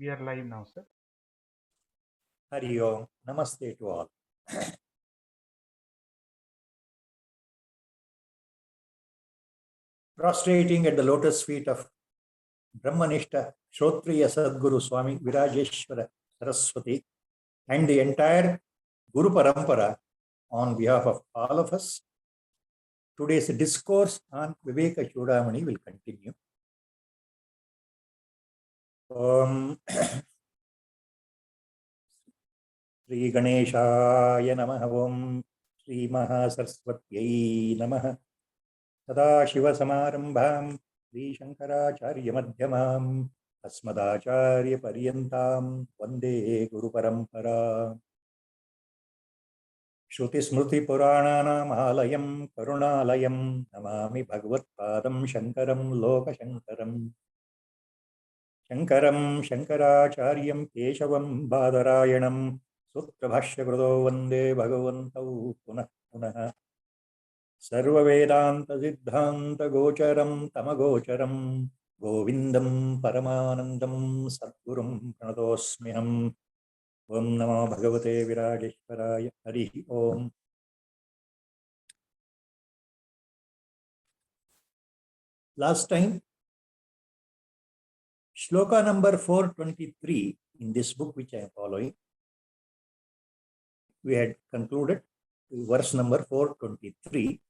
We are live now, sir. Hari Om. Namaste to all. Prostrating at the lotus feet of Brahmanishta Shrotriya Sadguru Swami Virajeshwara Saraswati and the entire Guru Parampara on behalf of all of us, today's discourse on Viveka Chudamani will continue. Sri Ganeshaya Namaha Om Sri Mahasaraswatyai Namaha Sadashiva Samarambham Sri Shankaracharya Madhyamam Asmadacharya Paryantam Vande Guru Parampara Shruti Smriti Purananam Alayam Karunalayam Namami Bhagavat Padam Shankaram Loka Shankaram Shankaram Shankaracharyam Keshavam Badarayanam Sutra Bhashya Krudo Vande Bhagavantau Punah Punah Sarva Vedanta Siddhanta Gocharam Tamagocharam Govindam Paramanandam Sadgurum Pranatosmiham Om Namo Bhagavate Virajeshwaraya Hari Om. Last time, Shloka number 423 in this book which I am following, we had concluded verse number 423.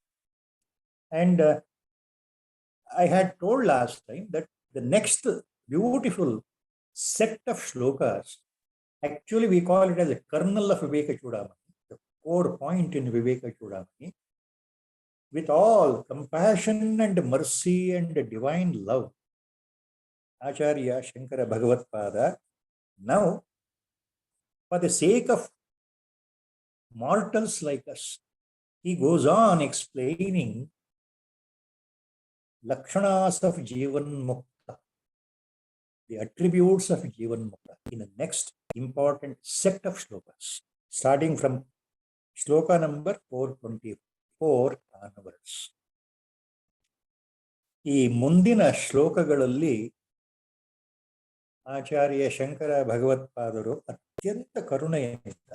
And I had told last time that the next beautiful set of shlokas, actually we call it as a kernel of Viveka Chudamani, the core point in Viveka Chudamani, with all compassion and mercy and divine love. Acharya Shankara Bhagavat Pada, now for the sake of mortals like us, he goes on explaining Lakshanas of Jivan Mukta, the attributes of Jivan Mukta, in the next important set of shlokas, starting from shloka number 424 onwards. ಈ ಮುಂದಿನ ಶ್ಲೋಕಗಳಲ್ಲಿ ಆಚಾರ್ಯ ಶಂಕರ ಭಗವತ್ಪಾದರು ಅತ್ಯಂತ ಕರುಣೆಯಿಂದ,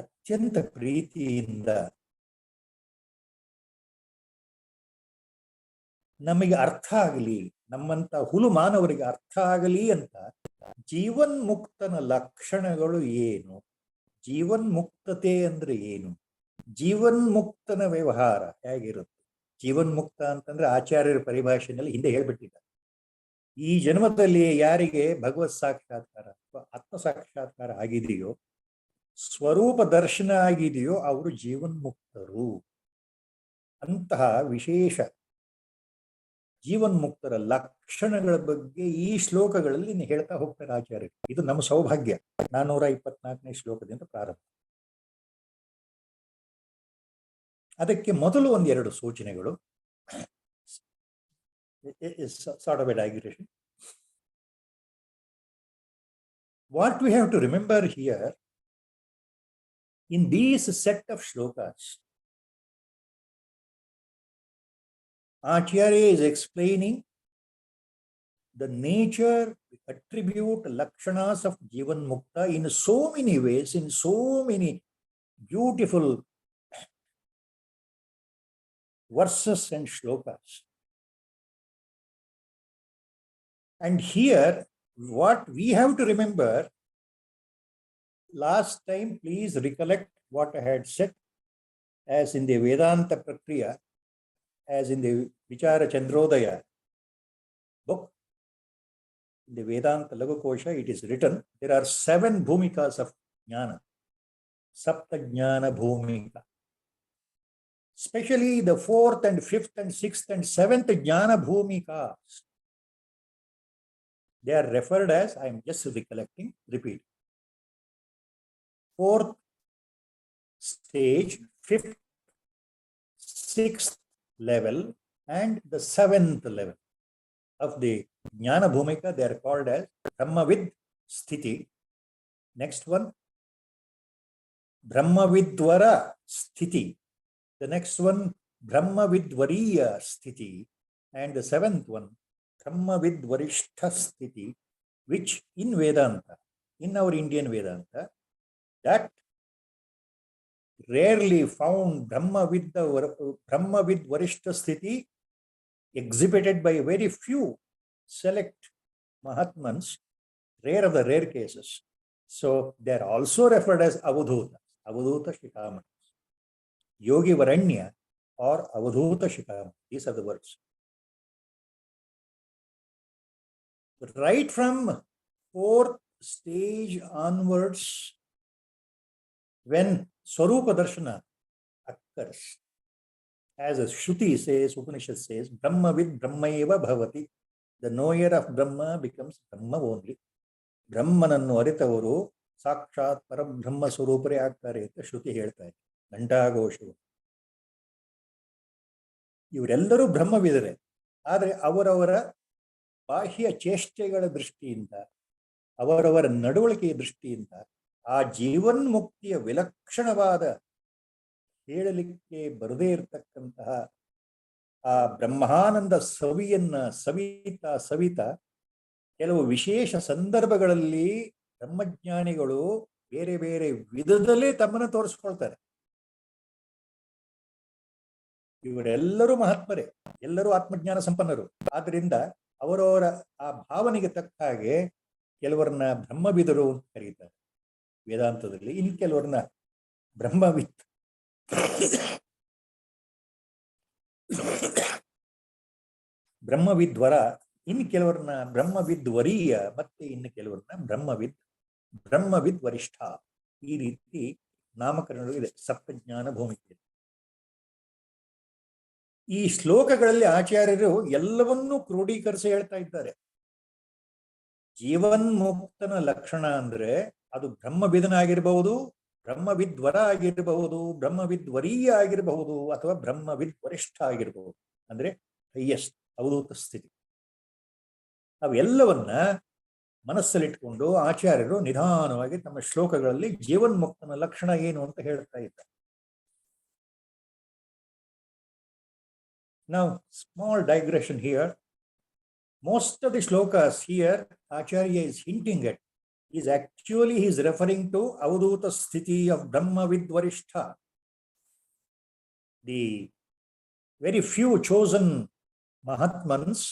ಅತ್ಯಂತ ಪ್ರೀತಿಯಿಂದ ನಮಗೆ ಅರ್ಥ ಆಗಲಿ, ನಮ್ಮಂತ ಹುಲು ಮಾನವರಿಗೆ ಅರ್ಥ ಆಗಲಿ ಅಂತ ಜೀವನ್ಮುಕ್ತನ ಲಕ್ಷಣಗಳು ಏನು, ಜೀವನ್ಮುಕ್ತತೆ ಅಂದ್ರೆ ಏನು, ಜೀವನ್ಮುಕ್ತನ ವ್ಯವಹಾರ ಹೇಗಿರುತ್ತೆ. ಜೀವನ್ಮುಕ್ತ ಅಂತಂದ್ರೆ ಆಚಾರ್ಯರ ಪರಿಭಾಷೆಯಲ್ಲಿ ಹಿಂದೆ ಹೇಳ್ಬಿಟ್ಟಿದ್ದಾರೆ. ಈ ಜನ್ಮದಲ್ಲಿ ಯಾರಿಗೆ ಭಗವತ್ ಸಾಕ್ಷಾತ್ಕಾರ ಅಥವಾ ಆತ್ಮ ಸಾಕ್ಷಾತ್ಕಾರ ಆಗಿದೆಯೋ, ಸ್ವರೂಪ ದರ್ಶನ ಆಗಿದೆಯೋ, ಅವರು ಜೀವನ್ಮುಕ್ತರು. ಅಂತಹ ವಿಶೇಷ ಜೀವನ್ಮುಕ್ತರ ಲಕ್ಷಣಗಳ ಬಗ್ಗೆ ಈ ಶ್ಲೋಕಗಳಲ್ಲಿ ಹೇಳ್ತಾ ಹೋಗ್ತಾರೆ ಆಚಾರ್ಯರು. ಇದು ನಮ್ಮ ಸೌಭಾಗ್ಯ. 424ನೇ ಶ್ಲೋಕದಿಂದ ಪ್ರಾರಂಭ. ಅದಕ್ಕೆ ಮೊದಲು ಒಂದೆರಡು ಸೂಚನೆಗಳು. Sort of a digression. What we have to remember here, in these set of shlokas, Acharya is explaining the nature, attribute, lakshanas of Jivan Mukta in so many ways, in so many beautiful verses and shlokas. And here, what we have to remember, last time, please recollect what I had said, as in the Vedanta Prakriya, as in the Vichara Chandrodaya book, in the Vedanta Lagukosha, it is written, there are 7 bhumikas of jnana, sapta jnana bhumika. Especially the 4th and 5th and 6th and 7th jnana bhumikas, they are referred as, I am just recollecting, repeat. 4th stage, 5th, 6th level, and the 7th level of the Jnana Bhumika, they are called as Brahmavid Sthiti. Next one, Brahmavidvara Sthiti. The next one, Brahmavidvariya Sthiti. And the 7th one, Brahmavidvarishtha Sthiti. which in Vedanta, in our Indian Vedanta, that rarely found Brahmavid Varishta Sthiti exhibited by very few select Mahatmans, rare of the rare cases. So they are also referred as Avadhuta Shikhamani, Yogi Varanya or Avadhuta Shikhamani. These are the words. Right from fourth stage onwards, when Swarupa Darshana occurs, as a Shruti says, Upanishad says, Brahmavid Brahmaeva Bhavati. The knower of Brahma becomes Brahma only. ಬ್ರಹ್ಮನನ್ನು ಅರಿತವರು ಸಾಕ್ಷಾತ್ ಪರಬ್ರಹ್ಮ ಸ್ವರೂಪರೇ ಆಗ್ತಾರೆ ಅಂತ ಶ್ರುತಿ ಹೇಳ್ತಾ ಇದೆ, ಘಂಟಾಘೋಷವು. ಇವರೆಲ್ಲರೂ ಬ್ರಹ್ಮವಿದರೆ, ಆದರೆ ಅವರವರ ಬಾಹ್ಯ ಚೇಷ್ಟೆಗಳ ದೃಷ್ಟಿಯಿಂದ, ಅವರವರ ನಡವಳಿಕೆಯ ದೃಷ್ಟಿಯಿಂದ ಆ ಜೀವನ್ಮುಕ್ತಿಯ ವಿಲಕ್ಷಣವಾದ ಹೇಳಲಿಕ್ಕೆ ಬರದೇ ಇರತಕ್ಕಂತಹ ಆ ಬ್ರಹ್ಮಾನಂದ ಸವಿಯನ್ನ ಸವಿತಾ ಕೆಲವು ವಿಶೇಷ ಸಂದರ್ಭಗಳಲ್ಲಿ ಬ್ರಹ್ಮಜ್ಞಾನಿಗಳು ಬೇರೆ ಬೇರೆ ವಿಧದಲ್ಲೇ ತಮ್ಮನ್ನು ತೋರಿಸ್ಕೊಳ್ತಾರೆ. ಇವರೆಲ್ಲರೂ ಮಹಾತ್ಮರೇ, ಎಲ್ಲರೂ ಆತ್ಮಜ್ಞಾನ ಸಂಪನ್ನರು. ಆದ್ರಿಂದ ಅವರವರ ಆ ಭಾವನೆಗೆ ತಕ್ಕ ಹಾಗೆ ಕೆಲವರನ್ನ ಬ್ರಹ್ಮವಿದರು ಅಂತ ಕರೀತಾರೆ ವೇದಾಂತದಲ್ಲಿ, ಇನ್ನು ಕೆಲವರನ್ನ ಬ್ರಹ್ಮವಿದ್ವರ, ಇನ್ನು ಕೆಲವರನ್ನ ಬ್ರಹ್ಮವಿದ್ವರೀಯ, ಮತ್ತೆ ಇನ್ನು ಕೆಲವರನ್ನ ಬ್ರಹ್ಮವಿದ್ ವರಿಷ್ಠ. ಈ ರೀತಿ ನಾಮಕರಣಗಳು ಇದೆ ಸಪ್ತಜ್ಞಾನ ಭೂಮಿಕೆ. ಈ ಶ್ಲೋಕಗಳಲ್ಲಿ ಆಚಾರ್ಯರು ಎಲ್ಲವನ್ನೂ ಕ್ರೋಢೀಕರಿಸಿ ಹೇಳ್ತಾ ಇದ್ದಾರೆ. ಜೀವನ್ಮುಕ್ತನ ಲಕ್ಷಣ ಅಂದ್ರೆ ಅದು ಬ್ರಹ್ಮವಿದನಾಗಿರಬಹುದು, ಬ್ರಹ್ಮವಿದ್ವರ ಆಗಿರಬಹುದು, ಬ್ರಹ್ಮವಿದ್ವರೀಯ ಆಗಿರಬಹುದು, ಅಥವಾ ಬ್ರಹ್ಮವಿದ್ ವರಿಷ್ಠ ಆಗಿರಬಹುದು. ಅಂದ್ರೆ ಹೈಯೆಸ್ಟ್ ಅವಧೂತ ಸ್ಥಿತಿ. ಅವೆಲ್ಲವನ್ನ ಮನಸ್ಸಲ್ಲಿಟ್ಕೊಂಡು ಆಚಾರ್ಯರು ನಿಧಾನವಾಗಿ ತಮ್ಮ ಶ್ಲೋಕಗಳಲ್ಲಿ ಜೀವನ್ಮುಕ್ತನ ಲಕ್ಷಣ ಏನು ಅಂತ ಹೇಳ್ತಾ ಇದ್ದಾರೆ. Now, small digression here. Most of the shlokas here, Acharya is hinting at, is actually he is referring to Avadhuta Sthiti of Brahmavid Varishtha. The very few chosen Mahatmans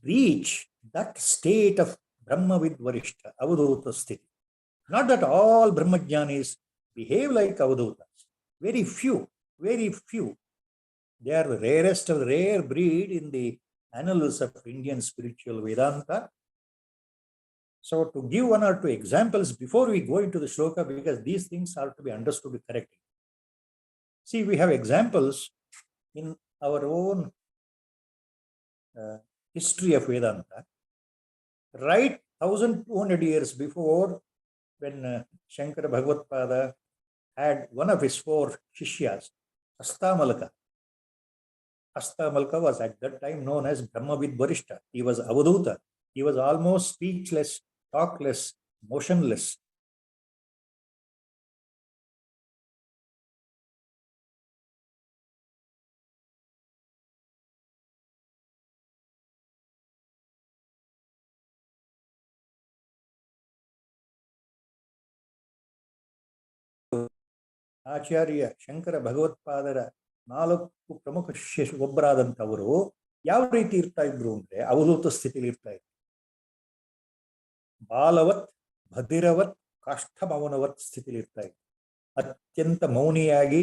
reach that state of Brahmavid Varishtha, Avadhuta Sthiti. Not that all Brahmajnanis behave like Avadhutas. Very few. They are the rarest of the rare breed in the annals of Indian spiritual Vedanta. So to give one or two examples before we go into the shloka, because these things are to be understood correctly. See, we have examples in our own history of Vedanta. Right 1200 years before, when Shankara Bhagavatpada had one of his four Shishyas, Astamalka was at that time known as Brahmavid Varishta. He was Avadhuta. He was almost speechless, talkless, motionless. ಆಚಾರ್ಯ ಶಂಕರ ಭಗವತ್ಪಾದರ 4 ಪ್ರಮುಖ ಶಿಷ್ಯ ಒಬ್ಬರಾದಂಥವರು ಯಾವ ರೀತಿ ಇರ್ತಾ ಇದ್ರು ಅಂದ್ರೆ ಅವಧೂತ ಸ್ಥಿತಿಲಿ ಇರ್ತಾ ಇದ್ರು. ಬಾಲವತ್, ಭದಿರವತ್, ಕಾಷ್ಠಮೌನವತ್ ಸ್ಥಿತಿಲಿ ಇರ್ತಾ ಇದ್ರು. ಅತ್ಯಂತ ಮೌನಿಯಾಗಿ,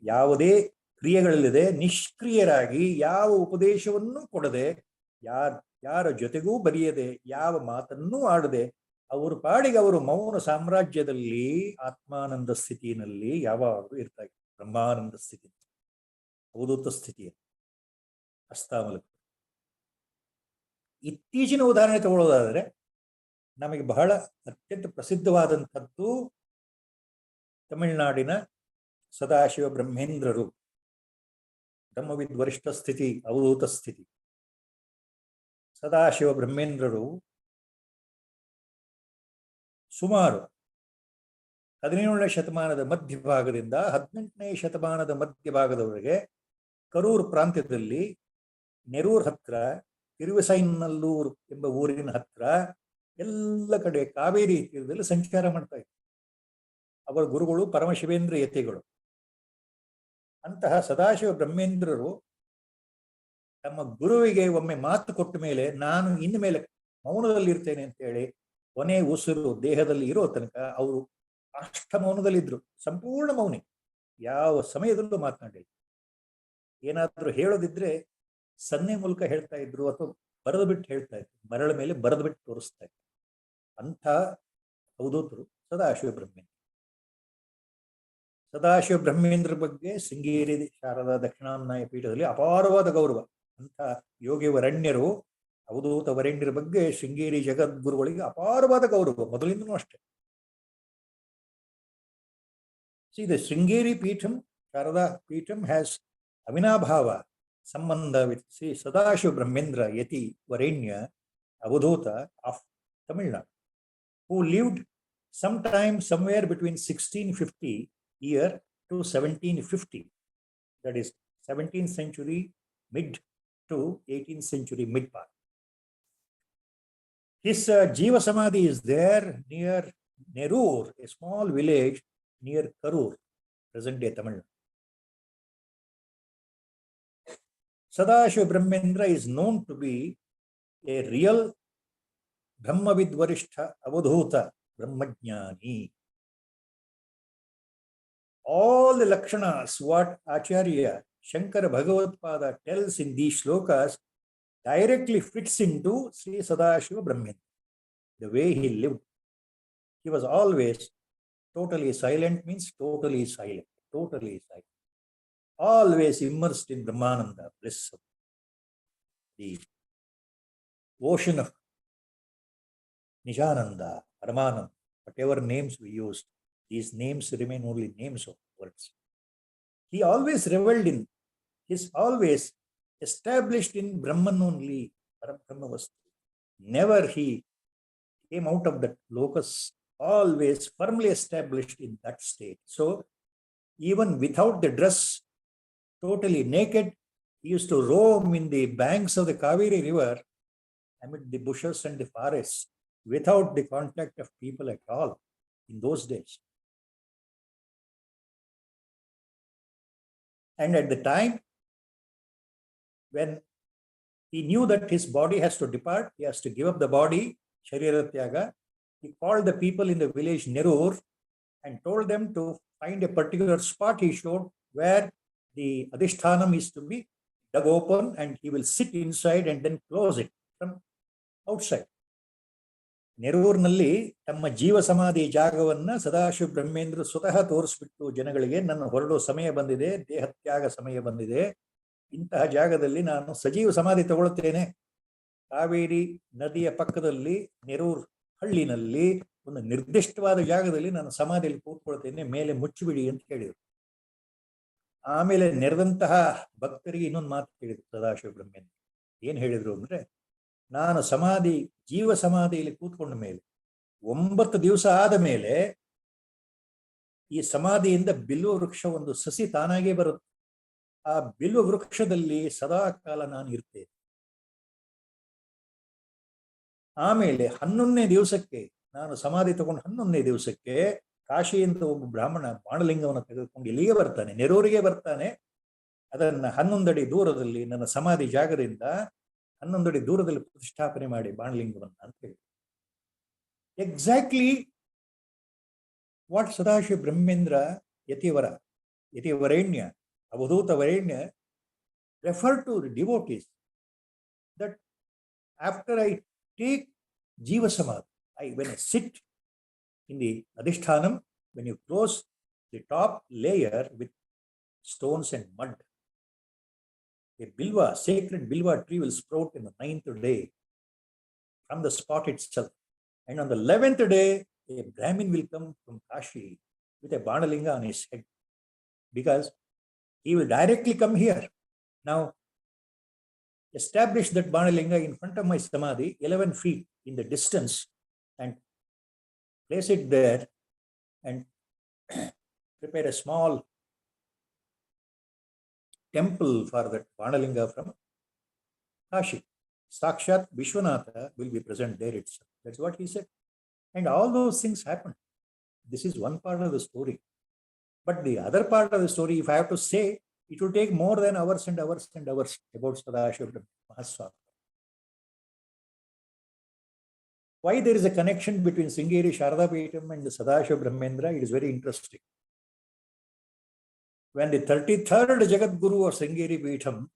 ಯಾವುದೇ ಕ್ರಿಯೆಗಳಿಲ್ಲದೆ, ನಿಷ್ಕ್ರಿಯರಾಗಿ, ಯಾವ ಉಪದೇಶವನ್ನು ಕೊಡದೆ, ಯಾರ ಜೊತೆಗೂ ಬರೆಯದೆ, ಯಾವ ಮಾತನ್ನೂ ಆಡದೆ, ಅವರು ಪಾಡಿಗೆ ಅವರು ಮೌನ ಸಾಮ್ರಾಜ್ಯದಲ್ಲಿ ಆತ್ಮಾನಂದ ಸ್ಥಿತಿಯಲ್ಲಿ ಯಾವಾಗಲೂ ಇರ್ತಾ ಇದ್ರು. ಬ್ರಹ್ಮಾನಂದ ಸ್ಥಿತಿ, ಅವಧೂತ ಸ್ಥಿತಿಯ ಅಸ್ತಾಮಲಕ. ಇತ್ತೀಚಿನ ಉದಾಹರಣೆ ತಗೊಳ್ಳೋದಾದ್ರೆ ನಮಗೆ ಬಹಳ ಅತ್ಯಂತ ಪ್ರಸಿದ್ಧವಾದಂಥದ್ದು ತಮಿಳುನಾಡಿನ ಸದಾಶಿವ ಬ್ರಹ್ಮೇಂದ್ರರು, ಬ್ರಹ್ಮವಿದ್ ವರಿಷ್ಠ ಸ್ಥಿತಿ, ಅವಧೂತ ಸ್ಥಿತಿ. ಸದಾಶಿವ ಬ್ರಹ್ಮೇಂದ್ರರು ಸುಮಾರು 17ನೇ ಶತಮಾನದ ಮಧ್ಯಭಾಗದಿಂದ 18ನೇ ಶತಮಾನದ ಮಧ್ಯಭಾಗದವರೆಗೆ ಕರೂರು ಪ್ರಾಂತ್ಯದಲ್ಲಿ ನೆರೂರ್ ಹತ್ರ, ತಿರುವಿಸೈನಲ್ಲೂರು ಎಂಬ ಊರಿನ ಹತ್ರ ಎಲ್ಲ ಕಡೆ ಕಾವೇರಿ ತೀರದಲ್ಲಿ ಸಂಚಾರ ಮಾಡ್ತಾ ಇದ್ರು. ಅವರ ಗುರುಗಳು ಪರಮಶಿವೇಂದ್ರ ಯತಿಗಳು. ಅಂತಹ ಸದಾಶಿವ ಬ್ರಹ್ಮೇಂದ್ರರು ತಮ್ಮ ಗುರುವಿಗೆ ಒಮ್ಮೆ ಮಾತು ಕೊಟ್ಟ ಮೇಲೆ ನಾನು ಇನ್ನು ಮೇಲೆ ಮೌನದಲ್ಲಿರ್ತೇನೆ ಅಂತ ಹೇಳಿ ಕೊನೆ ಉಸಿರು ದೇಹದಲ್ಲಿ ಇರೋ ತನಕ ಅವರು ಅಷ್ಟ ಮೌನದಲ್ಲಿದ್ರು. ಸಂಪೂರ್ಣ ಮೌನಿ, ಯಾವ ಸಮಯದಲ್ಲೂ ಮಾತನಾಡಿಲ್ಲ. ಏನಾದ್ರೂ ಹೇಳೋದಿದ್ರೆ ಸನ್ನೆ ಮೂಲಕ ಹೇಳ್ತಾ ಇದ್ರು ಅಥವಾ ಬರೆದು ಬಿಟ್ಟು ಹೇಳ್ತಾ ಇದ್ರು, ಮರಳ ಮೇಲೆ ಬರೆದು ಬಿಟ್ಟು ತೋರಿಸ್ತಾ ಇದ್ರು. ಅಂಥ ಅವಧೂತರು ಸದಾಶಿವ ಬ್ರಹ್ಮೇಂದ್ರ. ಸದಾಶಿವ ಬ್ರಹ್ಮೇಂದ್ರ ಬಗ್ಗೆ ಶೃಂಗೇರಿ ಶಾರದಾ ದಕ್ಷಿಣಾಮ್ನಾಯ ಪೀಠದಲ್ಲಿ ಅಪಾರವಾದ ಗೌರವ. ಅಂಥ ಯೋಗಿ ವರೆಣ್ಯರು, ಅವಧೂತ ವರೆಣ್ಯರ ಬಗ್ಗೆ ಶೃಂಗೇರಿ ಜಗದ್ಗುರುಗಳಿಗೆ ಅಪಾರವಾದ ಗೌರವ ಮೊದಲಿಂದನೂ ಅಷ್ಟೇ. See, the Sringeri Peetham, Sharada Peetham has Avinabhava Sambandha with Sri Sadashiva Brahmendra Yati Varenya Avadhuta of Tamil Nadu, who lived sometime somewhere between 1650 year to 1750. That is 17th century mid to 18th century mid part. His Jiva Samadhi is there near Nerur, a small village near Karur, present-day Tamil Nadu. Sadashiva Brahmendra is known to be a real Brahmavid Varishtha Avadhuta Brahmajnani. All the Lakshanas what Acharya Shankara Bhagavatpada tells in these shlokas directly fits into Sri Sadashiva Brahmendra. The way he lived, he was always totally silent, means totally silent, always immersed in Brahmananda, bliss, the ocean of Nijananda, Paramananda, whatever names we used, these names remain only names of words. He always reveled in, he's always established in Brahman only, Brahmavastu. Never he came out of that locus, always firmly established in that state. So even without the dress, totally naked, he used to roam in the banks of the Kaveri river amid the bushes and the forests without the contact of people at all in those days. And at the time when he knew that his body has to depart, he has to give up the body, Sharira Tyaga, he called the people in the village Nerur and told them to find a particular spot he showed where the Adhishthanam is to be dug open and he will sit inside and then close it from outside. ನೆರೂರಿನಲ್ಲಿ ತಮ್ಮ ಜೀವ ಸಮಾಧಿ ಜಾಗವನ್ನ ಸದಾಶಿವ ಬ್ರಹ್ಮೇಂದ್ರ ಸ್ವತಃ ತೋರಿಸ್ಬಿಟ್ಟು ಜನಗಳಿಗೆ, ನನ್ನ ಹೊರಡೋ ಸಮಯ ಬಂದಿದೆ, ದೇಹತ್ಯಾಗ ಸಮಯ ಬಂದಿದೆ, ಇಂತಹ ಜಾಗದಲ್ಲಿ ನಾನು ಸಜೀವ ಸಮಾಧಿ ತಗೊಳ್ತೇನೆ, ಕಾವೇರಿ ನದಿಯ ಪಕ್ಕದಲ್ಲಿ ನೆರೂರ್ ಹಳ್ಳಿನಲ್ಲಿ ಒಂದು ನಿರ್ದಿಷ್ಟವಾದ ಜಾಗದಲ್ಲಿ ನಾನು ಸಮಾಧಿಯಲ್ಲಿ ಕೂತ್ಕೊಳ್ತೇನೆ, ಮೇಲೆ ಮುಚ್ಚಿಬಿಡಿ ಅಂತ ಹೇಳಿದರು. ಆಮೇಲೆ ನೆರೆದಂತಹ ಭಕ್ತರಿಗೆ ಇನ್ನೊಂದು ಮಾತು ಹೇಳಿದ್ರು ಸದಾಶಿವ ಬ್ರಹ್ಮೇಂದ್ರ. ಏನ್ ಹೇಳಿದ್ರು ಅಂದ್ರೆ, ನಾನು ಸಮಾಧಿ ಜೀವ ಸಮಾಧಿಯಲ್ಲಿ ಕೂತ್ಕೊಂಡ ಮೇಲೆ 9 ದಿವಸ ಆದ ಮೇಲೆ ಈ ಸಮಾಧಿಯಿಂದ ಬಿಲ್ವ ವೃಕ್ಷ ಒಂದು ಸಸಿ ತಾನಾಗೇ ಬರುತ್ತೆ. ಆ ಬಿಲ್ವ ವೃಕ್ಷದಲ್ಲಿ ಸದಾ ಕಾಲ ನಾನು ಇರ್ತೇನೆ. ಆಮೇಲೆ 11ನೇ ದಿವಸಕ್ಕೆ ನಾನು ಸಮಾಧಿ ತಗೊಂಡು 11ನೇ ದಿವಸಕ್ಕೆ ಕಾಶಿಯಿಂದ ಒಬ್ಬ ಬ್ರಾಹ್ಮಣ ಬಾಣಲಿಂಗವನ್ನು ತೆಗೆದುಕೊಂಡು ಇಲ್ಲಿಗೆ ಬರ್ತಾನೆ, ನೆರೂರಿಗೆ ಬರ್ತಾನೆ. ಅದನ್ನ 11 ಅಡಿ ದೂರದಲ್ಲಿ ನನ್ನ ಸಮಾಧಿ ಜಾಗದಿಂದ 11 ಅಡಿ ದೂರದಲ್ಲಿ ಪ್ರತಿಷ್ಠಾಪನೆ ಮಾಡಿ ಬಾಣಲಿಂಗವನ್ನ ಅಂತ ಹೇಳಿ. ಎಕ್ಸಾಕ್ಟ್ಲಿ ವಾಟ್ ಸದಾಶಿವ ಬ್ರಹ್ಮೇಂದ್ರ ಯತಿವರೇಣ್ಯ ಅವಧೂತ ವರೇಣ್ಯ refer to the devotees, that after I take Jiva Samadhi, when I sit in the Adhishthanam, when you close the top layer with stones and mud, a bilva, sacred bilva tree will sprout in the 9th day from the spot itself. And on the 11th day, a Brahmin will come from Kashi with a Banalinga on his head, because he will directly come here. Now, establish that Banalinga in front of my Samadhi, 11 feet in the distance, and place it there and prepare a small temple for that Banalinga from Kashi. Sakshat Vishwanatha will be present there itself. That's what he said. And all those things happened. This is one part of the story. But the other part of the story, if I have to say, it will take more than hours and hours and hours about Sadashiva Mahaswami. Why there is a connection between Sringeri Sharada Peetham and the Sadashiva Brahmendra, it is very interesting. When the 33rd Jagat Guru of Sringeri Peetham,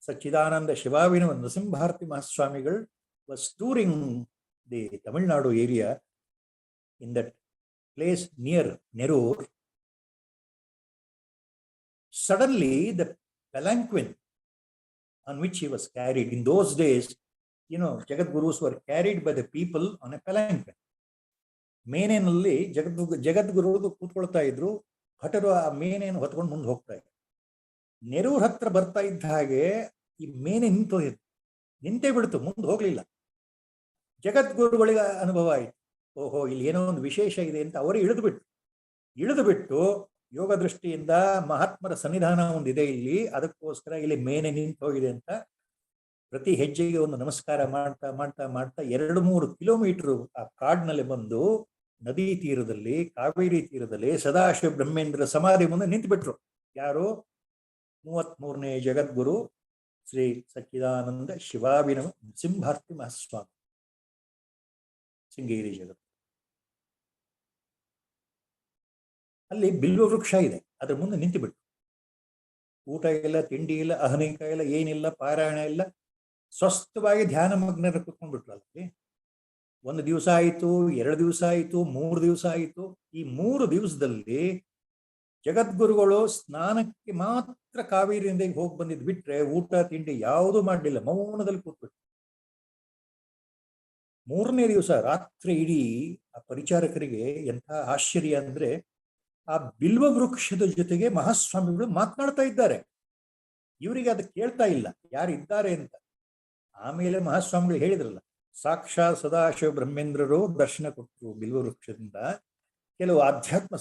Sachidananda Shivavinam Narasimhabharati Mahaswamigal, was touring the Tamil Nadu area in that place near Nerur, suddenly the palanquin on which he was carried, in those days, Jagat Gurus were carried by the people on a palanquin. ಮೇನೆನಲ್ಲಿ ಜಗದ್ಗುರು ಕೂತ್ಕೊಳ್ತಾ ಇದ್ರು, ಭಟರು ಆ ಮೇನೆಯನ್ನು ಹೊತ್ಕೊಂಡು ಮುಂದೆ ಹೋಗ್ತಾ ಇದ್ರು. ನೆರೂರ್ ಹತ್ರ ಬರ್ತಾ ಇದ್ದ ಹಾಗೆ ಈ ಮೇನೆ ನಿಂತೇ ಬಿಡ್ತು, ಮುಂದೆ ಹೋಗ್ಲಿಲ್ಲ. ಜಗದ್ಗುರುಗಳಿಗೆ ಅನುಭವ ಆಯ್ತು, ಓಹೋ ಇಲ್ಲಿ ಏನೋ ಒಂದು ವಿಶೇಷ ಇದೆ ಅಂತ ಅವರು ಇಳಿದು ಬಿಟ್ಟು ಯೋಗ ದೃಷ್ಟಿಯಿಂದ ಮಹಾತ್ಮರ ಸನ್ನಿಧಾನ ಒಂದಿದೆ ಇಲ್ಲಿ, ಅದಕ್ಕೋಸ್ಕರ ಇಲ್ಲಿ ಮೇನೆ ನಿಂತು ಹೋಗಿದೆ ಅಂತ ಪ್ರತಿ ಹೆಜ್ಜೆಗೆ ಒಂದು ನಮಸ್ಕಾರ ಮಾಡ್ತಾ ಮಾಡ್ತಾ ಮಾಡ್ತಾ 2-3 ಕಿಲೋಮೀಟರ್ ಆ ಕಾಡಿನಲ್ಲಿ ಬಂದು ನದಿ ತೀರದಲ್ಲಿ, ಕಾವೇರಿ ತೀರದಲ್ಲಿ ಸದಾಶಿವ ಬ್ರಹ್ಮೇಂದ್ರ ಸಮಾಧಿ ಮುಂದೆ ನಿಂತು ಬಿಟ್ರು. ಯಾರು? 33ನೇ ಜಗದ್ಗುರು ಶ್ರೀ ಸಚ್ಚಿದಾನಂದ ಶಿವಾಭಿನವ ನರಸಿಂಹಾರ್ತಿ ಮಹಾಸ್ವಾಮಿ, ಶೃಂಗೇರಿ ಜಗತ್. ಅಲ್ಲಿ ಬಿಲ್ವ ವೃಕ್ಷ ಇದೆ, ಅದ್ರ ಮುಂದೆ ನಿಂತು ಬಿಟ್ರು. ಊಟ ಇಲ್ಲ, ತಿಂಡಿ ಇಲ್ಲ, ಅಹನಿಕ ಇಲ್ಲ, ಏನಿಲ್ಲ, ಪಾರಾಯಣ ಇಲ್ಲ, ಸ್ವಸ್ಥವಾಗಿ ಧ್ಯಾನ ಮಗ್ನರ ಕುತ್ಕೊಂಡ್ಬಿಟ್ರು. ಅಲ್ಲಿ 1 ದಿವಸ ಆಯಿತು, 2 ದಿವಸ ಆಯಿತು, 3 ದಿವಸ ಆಯಿತು. ಈ 3 ದಿವಸದಲ್ಲಿ ಜಗದ್ಗುರುಗಳು ಸ್ನಾನಕ್ಕೆ ಮಾತ್ರ ಕಾವೇರಿ ನದಿಗೆ ಹೋಗಿ ಬಂದಿದ್ ಬಿಟ್ರೆ ಊಟ ತಿಂಡಿ ಯಾವುದೂ ಮಾಡಲಿಲ್ಲ, ಮೌನದಲ್ಲಿ ಕೂತ್ಬಿಟ್ರು. 3ನೇ ದಿವಸ ರಾತ್ರಿ ಇಡೀ ಆ ಪರಿಚಾರಕರಿಗೆ ಎಂಥ ಆಶ್ಚರ್ಯ ಅಂದ್ರೆ, ಆ ಬಿಲ್ವ ವೃಕ್ಷದ ಜೊತೆಗೆ ಮಹಾಸ್ವಾಮಿಗಳು ಮಾತನಾಡ್ತಾ ಇದ್ದಾರೆ. ಇವರಿಗೆ ಅದು ಕೇಳ್ತಾ ಇಲ್ಲ ಯಾರಿದ್ದಾರೆ ಅಂತ. ಆಮೇಲೆ ಮಹಾಸ್ವಾಮಿಗಳು ಹೇಳಿದ್ರಲ್ಲ, ಸಾಕ್ಷಾತ್ ಸದಾಶಿವ ಬ್ರಹ್ಮೇಂದ್ರರು ದರ್ಶನ ಕೊಟ್ಟರು ಬಿಲ್ವ ವೃಕ್ಷದಿಂದ. ಕೆಲವು ಆಧ್ಯಾತ್ಮ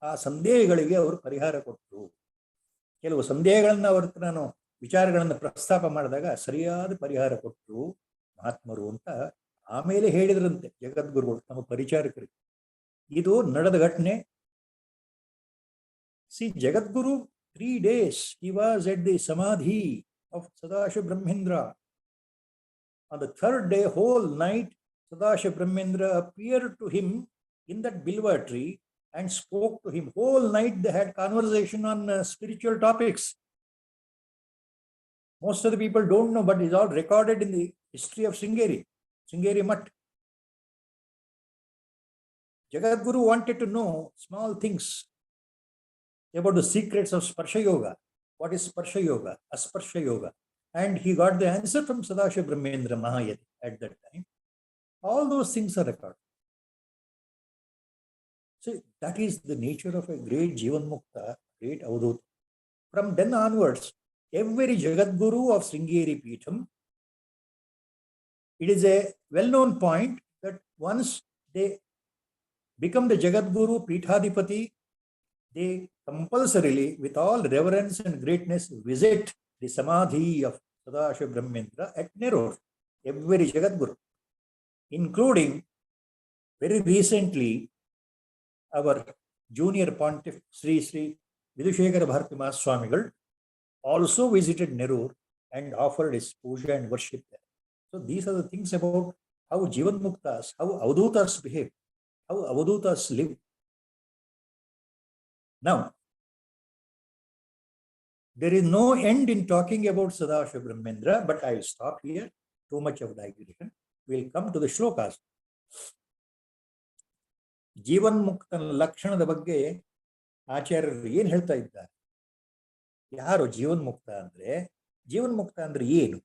ಆ ಸಂದೇಹಗಳಿಗೆ ಅವರು ಪರಿಹಾರ ಕೊಟ್ಟರು. ಕೆಲವು ಸಂದೇಹಗಳನ್ನ ನಾನು ವಿಚಾರಗಳನ್ನ ಪ್ರಸ್ತಾಪ ಮಾಡಿದಾಗ ಸರಿಯಾದ ಪರಿಹಾರ ಕೊಟ್ಟರು ಮಹಾತ್ಮರು ಅಂತ ಆಮೇಲೆ ಹೇಳಿದ್ರಂತೆ ಜಗದ್ಗುರುಗಳು ತಮ್ಮ ಪರಿಚಾರಕರಿಗೆ. ಇದು ನಡೆದ ಘಟನೆ. ಜಗದ್ಗುರು 3 days he was at the samadhi of Sadashiva Brahmendra. On the 3rd day, whole night, Sadashiva Brahmendra appeared to him in that bilva tree and spoke to him. Whole night they had conversation on spiritual topics. Most of the people don't know, but it's all recorded in the history of Sringeri Mutt. Jagadguru wanted to know small things about the secrets of Sparsha Yoga. What is Sparsha Yoga? Asparsha Yoga. And he got the answer from Sadashiva Brahmendra Mahayati at that time. All those things are recorded. So that is the nature of a great Jivan Mukta, great Avadhuta. From then onwards, every Jagadguru of Sringeri Peetham, it is a well-known point that once they become the Jagadguru Peethadipati, they compulsorily, with all reverence and greatness, visit the Samadhi of Sadashiva Brahmendra at Nerur. Every Jagadguru, including very recently our junior pontiff Sri Vidushekara Bharati Mahaswamigal also visited Nerur and offered his puja and worship there. So these are the things about how Jivan Muktas, how Avadhutas behave, how Avadhutas live. Now, there is no end in talking about Sadashiva Brahmendra, but I will stop here. Too much of digression. We will come to the shlokas. Jeevan ಮುಕ್ತನ ಲಕ್ಷಣದ ಬಗ್ಗೆ ಆಚಾರ್ಯರು ಏನ್ ಹೇಳ್ತಾ ಇದ್ದಾರೆ? ಯಾರು ಜೀವನ್ ಮುಕ್ತ ಅಂದ್ರೆ? ಜೀವನ್ ಮುಕ್ತ ಅಂದ್ರೆ ಏನು?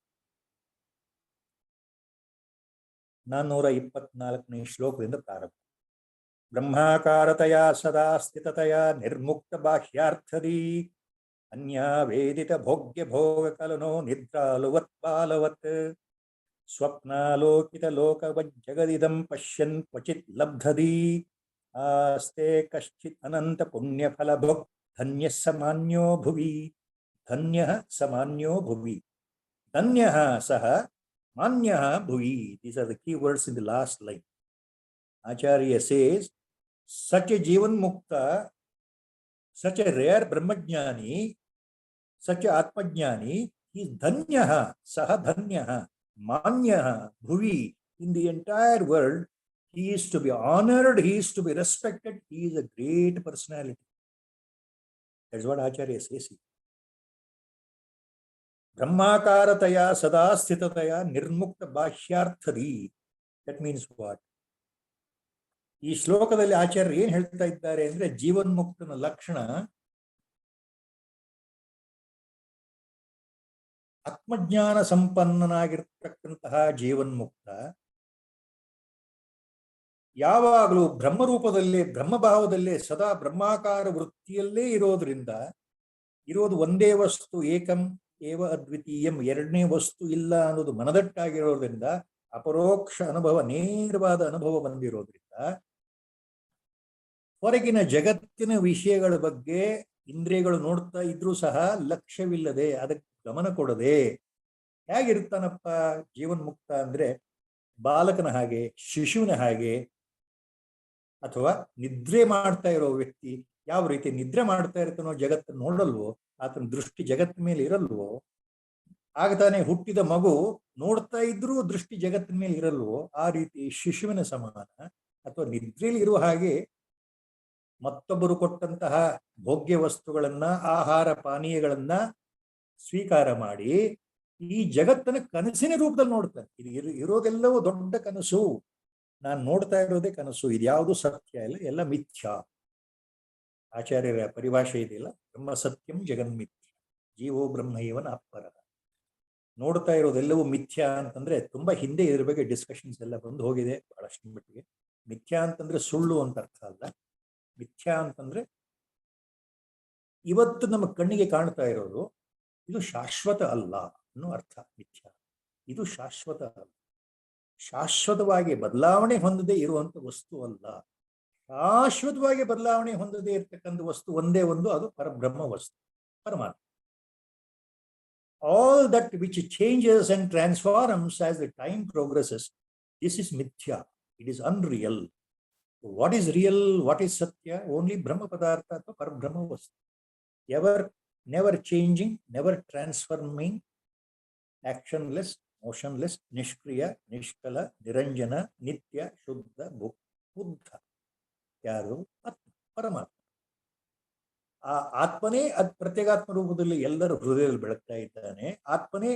424ನೇ ಶ್ಲೋಕದಿಂದ ಪ್ರಾರಂಭ. ಬ್ರಹ್ಮಾಕಾರತಯ ಸದಾ ಸ್ಥಿತತಯ ನಿರ್ಮುಕ್ತ ಬಾಹ್ಯಾರ್ಥದಿ ಅನ್ಯ ವೇದಿತ ಭೋಗ್ಯ ಭೋಗ ಕಲನೋ ನಿದ್ರಾಲುವತ್ ಬಾಲವತ್ ಸ್ವಪ್ನಾಲೋಕಿತ ಲೋಕವಜ್ಜಗದಿದಂ ಪಶ್ಯನ್ ಕ್ವಚಿತ್ ಲಬ್ಧದಿ ಆಸ್ತೆ ಕಶ್ಚಿತ್ ಅನಂತ ಪುಣ್ಯ ಫಲ ಭೋಗ್ ಧನ್ಯ ಸಮಾನ್ಯೋ ಭುವಿ. ಧನ್ಯ ಸಮಾನ್ಯೋ ಭುವಿ. Danyah saha manyah bhuvi. These are the key words in the last line. Acharya says, such a Jivan Mukta, such a rare Brahmajnani, such a Atmajnani, he is Danyah, Saha Danyah, Manyah, Bhuvi. In the entire world, he is to be honored, he is to be respected, he is a great personality. That's what Acharya says. Brahmakarataya sada sthitataya nirmukta bhashyarthadi. That means what? ಈ ಶ್ಲೋಕದಲ್ಲಿ ಆಚಾರ್ಯರು ಏನ್ ಹೇಳ್ತಾ ಇದ್ದಾರೆ ಅಂದ್ರೆ ಜೀವನ್ಮುಕ್ತನ ಲಕ್ಷಣ ಆತ್ಮಜ್ಞಾನ ಸಂಪನ್ನನಾಗಿರ್ತಕ್ಕಂತಹ ಜೀವನ್ಮುಕ್ತ ಯಾವಾಗಲೂ ಬ್ರಹ್ಮರೂಪದಲ್ಲೇ ಬ್ರಹ್ಮಭಾವದಲ್ಲೇ ಸದಾ ಬ್ರಹ್ಮಾಕಾರ ವೃತ್ತಿಯಲ್ಲೇ ಇರೋದು ಒಂದೇ ವಸ್ತು ಏಕಂ ಏವ ಅದ್ವಿತೀಯಂ, ಎರಡನೇ ವಸ್ತು ಇಲ್ಲ ಅನ್ನೋದು ಮನದಟ್ಟಾಗಿರೋದ್ರಿಂದ ಅಪರೋಕ್ಷ ಅನುಭವ, ನೇರವಾದ ಅನುಭವ ಬಂದಿರೋದ್ರಿಂದ ಹೊರಗಿನ ಜಗತ್ತಿನ ವಿಷಯಗಳ ಬಗ್ಗೆ ಇಂದ್ರಿಯಗಳು ನೋಡ್ತಾ ಇದ್ರೂ ಸಹ ಲಕ್ಷ್ಯವಿಲ್ಲದೆ ಅದಕ್ಕೆ ಗಮನ ಕೊಡದೆ ಹೇಗಿರ್ತಾನಪ್ಪ ಜೀವನ್ಮುಕ್ತ ಅಂದ್ರೆ ಬಾಲಕನ ಹಾಗೆ, ಶಿಶುವಿನ ಹಾಗೆ, ಅಥವಾ ನಿದ್ರೆ ಮಾಡ್ತಾ ಇರೋ ವ್ಯಕ್ತಿ ಯಾವ ರೀತಿ ನಿದ್ರೆ ಮಾಡ್ತಾ ಇರ್ತಾನೋ ಜಗತ್ತನ್ನು ನೋಡಲ್ವೋ, ಆತನ ದೃಷ್ಟಿ ಜಗತ್ತಿನ ಮೇಲೆ ಇರಲ್ವೋ, ಆಗ ತಾನೇ ಹುಟ್ಟಿದ ಮಗು ನೋಡ್ತಾ ಇದ್ರೂ ದೃಷ್ಟಿ ಜಗತ್ತಿನ ಮೇಲೆ ಇರಲ್ವೋ, ಆ ರೀತಿ ಶಿಶುವಿನ ಸಮಾನ ಅಥವಾ ನಿದ್ರೆಯಲ್ಲಿ ಇರುವ ಹಾಗೆ ಮತ್ತೊಬ್ಬರು ಕೊಟ್ಟಂತಹ ಭೋಗ್ಯ ವಸ್ತುಗಳನ್ನ, ಆಹಾರ ಪಾನೀಯಗಳನ್ನ ಸ್ವೀಕಾರ ಮಾಡಿ ಈ ಜಗತ್ತನ್ನ ಕನಸಿನ ರೂಪದಲ್ಲಿ ನೋಡ್ತಾನೆ. ಇದು ಇರೋದೆಲ್ಲವೂ ದೊಡ್ಡ ಕನಸು, ನಾನು ನೋಡ್ತಾ ಇರೋದೇ ಕನಸು, ಇದ್ಯಾವುದು ಸತ್ಯ ಇಲ್ಲ, ಎಲ್ಲ ಮಿಥ್ಯಾ. ಆಚಾರ್ಯರ ಪರಿಭಾಷೆ ಇದೆಯಲ್ಲ, ಬ್ರಹ್ಮ ಸತ್ಯಂ ಜಗನ್ಮಿಥ್ಯ, ಜೀವೋ ಬ್ರಹ್ಮ ಇವನ ಅಪ್ಪರ. ನೋಡ್ತಾ ಇರೋದೆಲ್ಲವೂ ಮಿಥ್ಯಾ ಅಂತಂದ್ರೆ ತುಂಬಾ ಹಿಂದೆ ಇದ್ರ ಬಗ್ಗೆ ಡಿಸ್ಕಷನ್ಸ್ ಎಲ್ಲ ಬಂದು ಹೋಗಿದೆ ಬಹಳಷ್ಟು ಮಟ್ಟಿಗೆ. ಮಿಥ್ಯಾ ಅಂತಂದ್ರೆ ಸುಳ್ಳು ಅಂತ ಅರ್ಥ ಅಲ್ಲ. ಮಿಥ್ಯಾ ಅಂತಂದ್ರೆ ಇವತ್ತು ನಮ್ಮ ಕಣ್ಣಿಗೆ ಕಾಣ್ತಾ ಇರೋದು ಇದು ಶಾಶ್ವತ ಅಲ್ಲ ಅನ್ನೋ ಅರ್ಥ ಮಿಥ್ಯಾ. ಇದು ಶಾಶ್ವತ ಅಲ್ಲ, ಶಾಶ್ವತವಾಗಿ ಬದಲಾವಣೆ ಹೊಂದದೇ ಇರುವಂತ ವಸ್ತು ಅಲ್ಲ. ಶಾಶ್ವತವಾಗಿ ಬದಲಾವಣೆ ಹೊಂದದೇ ಇರ್ತಕ್ಕಂಥ ವಸ್ತು ಒಂದೇ ಒಂದು, ಅದು ಪರಬ್ರಹ್ಮ ವಸ್ತು, ಪರಮಾತ್ಮ. All that which changes and transforms as the time progresses, this is mithya, it is unreal. What is real, what is satya? Only Brahma Padartha or Parabrahma Vastu. Never changing, never transforming, actionless, motionless, nishkriya, nishkala, niranjana, nitya, shuddha, buddha. ಯಾರು? ಪರಮಾತ್ಮ. ಆ ಆತ್ಮನೇ ಪ್ರತ್ಯೇಗಾತ್ಮ ರೂಪದಲ್ಲಿ ಎಲ್ಲರ ಹೃದಯದಲ್ಲಿ ಬೆಳಗ್ತಾ ಇದ್ದಾನೆ. ಆತ್ಮನೇ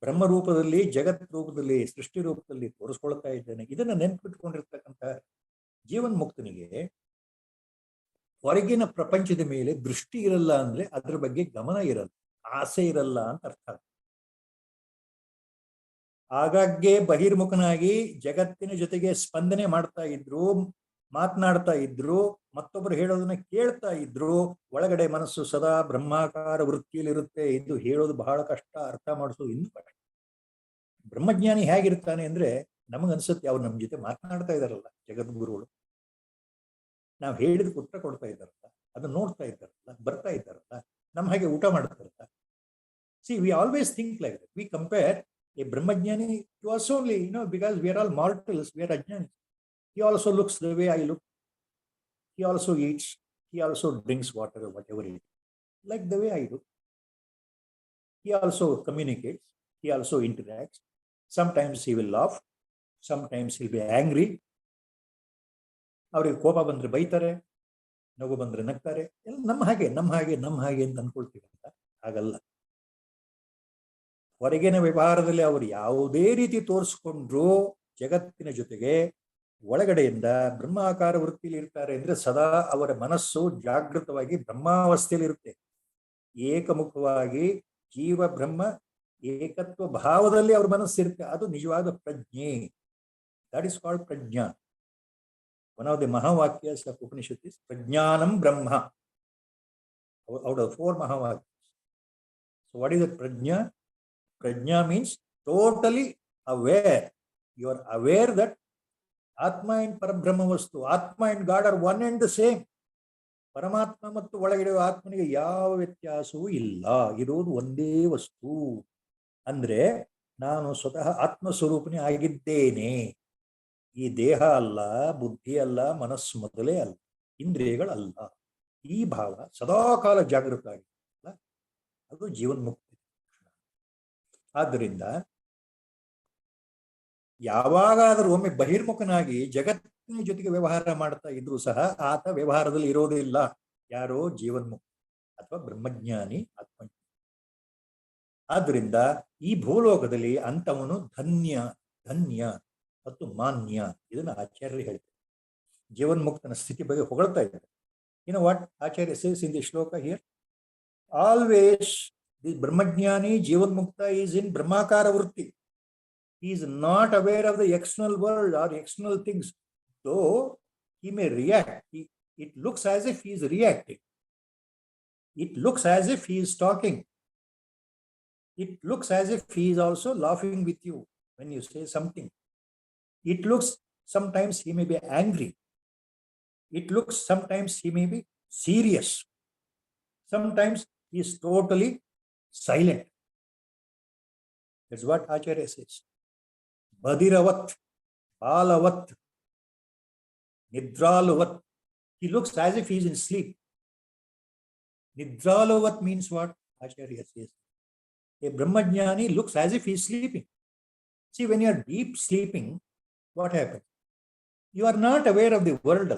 ಬ್ರಹ್ಮ ರೂಪದಲ್ಲಿ, ಜಗತ್ ರೂಪದಲ್ಲಿ, ಸೃಷ್ಟಿ ರೂಪದಲ್ಲಿ ತೋರಿಸ್ಕೊಳ್ತಾ ಇದ್ದಾನೆ. ಇದನ್ನ ನೆನ್ಪಿಟ್ಕೊಂಡಿರ್ತಕ್ಕಂಥ ಜೀವನ್ಮುಕ್ತನಿಗೆ ಹೊರಗಿನ ಪ್ರಪಂಚದ ಮೇಲೆ ದೃಷ್ಟಿ ಇರಲ್ಲ ಅಂದ್ರೆ ಅದ್ರ ಬಗ್ಗೆ ಗಮನ ಇರಲ್ಲ, ಆಸೆ ಇರಲ್ಲ ಅಂತ ಅರ್ಥ. ಆಗಾಗ್ಗೆ ಬಹಿರ್ಮುಖನಾಗಿ ಜಗತ್ತಿನ ಜೊತೆಗೆ ಸ್ಪಂದನೆ ಮಾಡ್ತಾ ಇದ್ರು, ಮಾತನಾಡ್ತಾ ಇದ್ರು, ಮತ್ತೊಬ್ಬರು ಹೇಳೋದನ್ನ ಕೇಳ್ತಾ ಇದ್ರು, ಒಳಗಡೆ ಮನಸ್ಸು ಸದಾ ಬ್ರಹ್ಮಾಕಾರ ವೃತ್ತಿಯಲ್ಲಿರುತ್ತೆ. ಇದು ಹೇಳೋದು ಬಹಳ ಕಷ್ಟ, ಅರ್ಥ ಮಾಡಿಸೋದು ಇನ್ನೂ ಕಷ್ಟ. ಬ್ರಹ್ಮಜ್ಞಾನಿ ಹೇಗಿರ್ತಾನೆ ಅಂದ್ರೆ ನಮಗನ್ಸುತ್ತೆ ಅವ್ರು ನಮ್ಮ ಜೊತೆ ಮಾತನಾಡ್ತಾ ಇದಾರಲ್ಲ, ಜಗದ್ಗುರುಗಳು ನಾವು ಹೇಳಿದ ಉತ್ತರ ಕೊಡ್ತಾ ಇದ್ದಾರಲ್ಲ, ಅದನ್ನ ನೋಡ್ತಾ ಇದ್ದಾರಲ್ಲ, ಬರ್ತಾ ಇದ್ದಾರಲ್ಲ, ನಮ್ಮ ಹಾಗೆ ಊಟ ಮಾಡ್ತಾರಲ್ಲ. So we always think like that. We compare a brahmajnani to us only, because we are all mortals, we are ajnanis. He also looks the way I look. He also eats. He also drinks water or whatever it is, like the way I do. He also communicates. He also interacts. Sometimes he will laugh. Sometimes he'll be angry. ಅವ್ರಿಗೆ ಕೋಪ ಬಂದ್ರೆ ಬೈತಾರೆ, ನಗು ಬಂದ್ರೆ ನಗ್ತಾರೆ. ಎಲ್ಲ ನಮ್ಮ ಹಾಗೆ ಅಂತ ಅನ್ಕೊಳ್ತೀವಿ ಅಂತ. ಹಾಗಲ್ಲ. ಹೊರಗಿನ ವ್ಯವಹಾರದಲ್ಲಿ ಅವರು ಯಾವುದೇ ರೀತಿ ತೋರಿಸ್ಕೊಂಡ್ರು ಜಗತ್ತಿನ ಜೊತೆಗೆ ಒಳಗಡೆಯಿಂದ ಬ್ರಹ್ಮಾಕಾರ ವೃತ್ತಿಯಲ್ಲಿ ಇರ್ತಾರೆ ಅಂದ್ರೆ ಸದಾ ಅವರ ಮನಸ್ಸು ಜಾಗೃತವಾಗಿ ಬ್ರಹ್ಮಾವಸ್ಥೆಯಲ್ಲಿ ಇರುತ್ತೆ. ಏಕಮುಖವಾಗಿ ಜೀವ ಬ್ರಹ್ಮ ಏಕತ್ವ ಭಾವದಲ್ಲಿ ಅವ್ರ ಮನಸ್ಸಿರುತ್ತೆ. ಅದು ನಿಜವಾದ ಪ್ರಜ್ಞೆ. ದಟ್ ಇಸ್ ಕಾಲ್ಡ್ ಪ್ರಜ್ಞಾ. One of the Mahavakyas of Upanishad is Prajnanam Brahma. Out of 4 Mahavakyas. So what is the Prajna? Prajna means totally aware. You are aware that Atma and Parabrahma Vastu, Atma and God are one and the same. Paramatma ಮತ್ತು ಒಳಗಡೆ ಆತ್ಮನಿಗೆ ಯಾವ ವ್ಯತ್ಯಾಸವೂ ಇಲ್ಲ, ಇರೋದು ಒಂದೇ ವಸ್ತು. ಅಂದ್ರೆ ನಾನು ಸ್ವತಃ ಆತ್ಮಸ್ವರೂಪನೇ ಆಗಿದ್ದೇನೆ. ಈ ದೇಹ ಅಲ್ಲ, ಬುದ್ಧಿ ಅಲ್ಲ, ಮನಸ್ಸು ಮೊದಲೇ ಅಲ್ಲ, ಇಂದ್ರಿಯಗಳಲ್ಲ. ಈ ಭಾವ ಸದಾಕಾಲ ಜಾಗೃತ ಆಗಿಲ್ಲ, ಅದು ಜೀವನ್ಮುಕ್ತಿ. ಆದ್ದರಿಂದ ಯಾವಾಗಾದರೂ ಒಮ್ಮೆ ಬಹಿರ್ಮುಖನಾಗಿ ಜಗತ್ತಿನ ಜೊತೆಗೆ ವ್ಯವಹಾರ ಮಾಡ್ತಾ ಇದ್ರು ಸಹ ಆತ ವ್ಯವಹಾರದಲ್ಲಿ ಇರೋದಿಲ್ಲ. ಯಾರೋ ಜೀವನ್ಮುಕ್ತಿ ಅಥವಾ ಬ್ರಹ್ಮಜ್ಞಾನಿ, ಆತ್ಮಜ್ಞಾನಿ. ಆದ್ದರಿಂದ ಈ ಭೂಲೋಕದಲ್ಲಿ ಅಂತವನು ಧನ್ಯ, ಧನ್ಯ ಮತ್ತು ಮಾನ್ಯ. ಇದನ್ನು ಆಚಾರ್ಯರು ಹೇಳ್ತಾರೆ. ಜೀವನ್ಮುಕ್ತನ ಸ್ಥಿತಿ ಬಗ್ಗೆ ಹೊಗಳ್ತಾ ಇದ್ದಾರೆ. What Acharya says in the shloka here? Always the brahmajnani jivanmukta is in brahmakara vritti. He is not aware of the external world or external things, though he may react. It looks as if he is reacting. It looks as if he is talking. It looks as if he is also laughing with you when you say something. It looks sometimes he may be angry. It looks sometimes he may be serious. Sometimes he is totally silent. That's what Acharya says. Badiravat, Balavat, Nidraluvat. He looks as if he is in sleep. Nidraluvat means what? Acharya says. A Brahmajnani looks as if he is sleeping. See, when you are deep sleeping, what happens? You are not aware of the world.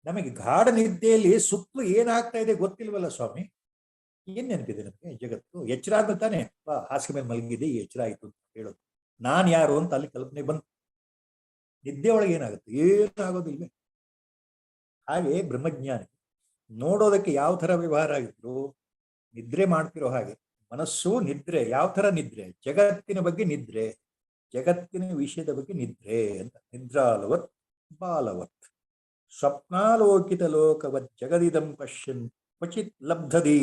ನಮಗೆ ಗಾಢ ನಿದ್ದೆಯಲ್ಲಿ ಸುತ್ತಲೂ ಏನಾಗ್ತಾ ಇದೆ ಗೊತ್ತಿಲ್ವಲ್ಲ ಸ್ವಾಮಿ. ಏನ್ ನೆನಪಿದೆ ನಮಗೆ ಜಗತ್ತು? ಎಚ್ಚರ ಆದ ತಾನೆ ಹಾಸಿಗೆ ಮೇಲೆ ಮಲಗಿದೆ, ಎಚ್ಚರ ಆಯ್ತು ಅಂತ ಹೇಳೋದು. ನಾನು ಯಾರು ಅಂತ ಅಲ್ಲಿ ಕಲ್ಪನೆ ಬಂತು. ನಿದ್ದೆ ಒಳಗೆ ಏನಾಗುತ್ತೆ? ಏನಾಗೋದಿಲ್ವೇ. ಹಾಗೆ ಬ್ರಹ್ಮಜ್ಞಾನಿ ನೋಡೋದಕ್ಕೆ ಯಾವ ತರ ವ್ಯವಹಾರ ಆಗಿದ್ರು, ನಿದ್ರೆ ಮಾಡ್ತಿರೋ ಹಾಗೆ ಮನಸ್ಸು ನಿದ್ರೆ. ಯಾವ ತರ ನಿದ್ರೆ? ಜಗತ್ತಿನ ಬಗ್ಗೆ ನಿದ್ರೆ, ಜಗತ್ತಿನ ವಿಷಯದ ಬಗ್ಗೆ ನಿದ್ರೆ ಅಂತ. ನಿದ್ರಾಲವತ್ ಬಾಲವತ್ ಸ್ವಪ್ನಾಲೋಕಿತ ಲೋಕವತ್ ಜಗದಿದಂ ಪಶ್ಯನ್ ಕ್ವಚಿತ್ ಲಬ್ಧದಿ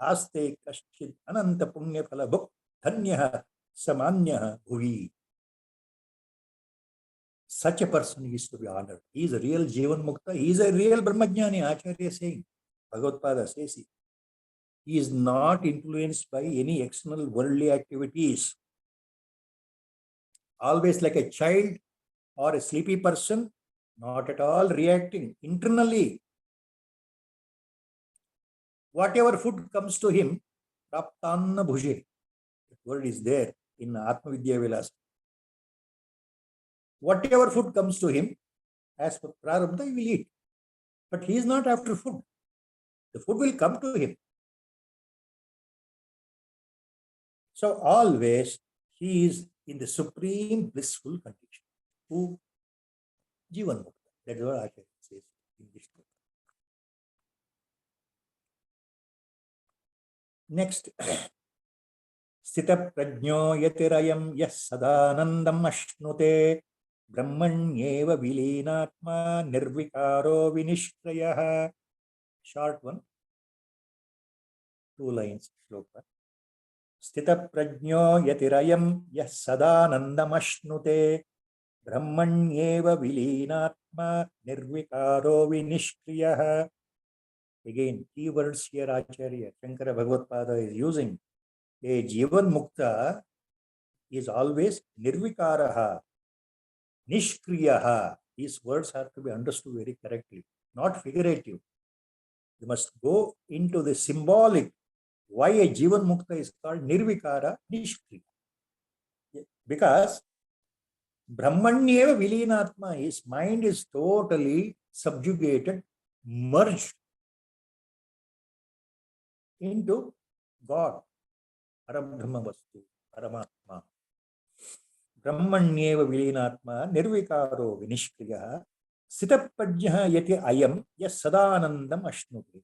ಆಸ್ತೆ ಕಶ್ಚಿತ್ ಅನಂತ ಪುಣ್ಯ ಫಲ ಭುಕ್ ಧನ್ಯ ಸಾಮಾನ್ಯ ಭುವಿ. Such a person is to be honored. He is a real Jivan Mukta. He is a real Brahmajnani. Acharya saying, Bhagavad says it. He is not influenced by any external worldly activities. Always like a child or a sleepy person, not at all reacting internally. Whatever food comes to him, Praptanna Bhuje. That word is there in Atma Vidya Vilasa. Whatever food comes to him, as per Prarabdha, he will eat. But he is not after food. The food will come to him. So always he is in the supreme blissful condition. Who? Jivan Mukta. That is what Acharya says in this book. Next. Sthita prajño yatirayam yas sadanandam ashnute ಬ್ರಹ್ಮಣ್ಯೇವ ವಿಲೀನಾತ್ಮ ನಿರ್ವಿಕಾರೋ ವಿನಿಷ್ಕ್ರಯಃ. Short one, 2 lines ಶ್ಲೋಕ. ಸ್ಥಿತ ಪ್ರಜ್ಞೋ ಯತಿರಯಂ ಯಃ ಸದಾನಂದಮಶ್ನುತೆ ಬ್ರಹ್ಮಣ್ಯೇವ ವಿಲೀನಾತ್ಮ ನಿರ್ವಿಕಾರೋ ವಿನಿಷ್ಕ್ರಿಯಃ. Again, key words here Acharya Shankara Bhagavad is using. A Jivan Mukta is always nirvikaraha, Nishkriyaha. These words have to be understood very correctly, not figurative. You must go into the symbolic. Why a Jivan Mukta is called Nirvikara, Nishkriya? Because Brahmanyeva Vilinatma, his mind is totally subjugated, merged into God, Parabrahma Vastu, Paramatma. ಬ್ರಹ್ಮಣ್ಯೇವ ವಿಲೀನಾತ್ಮ ನಿರ್ವಿಕಾರೋ ವಿನಿಷ್ಕ್ರಿಯ ಸ್ಥಿತಪ್ರಜ್ಞಃ ಯತಿ ಅಯಂ ಯಃ ಸದಾನಂದಂ ಅಶ್ನುತೆ.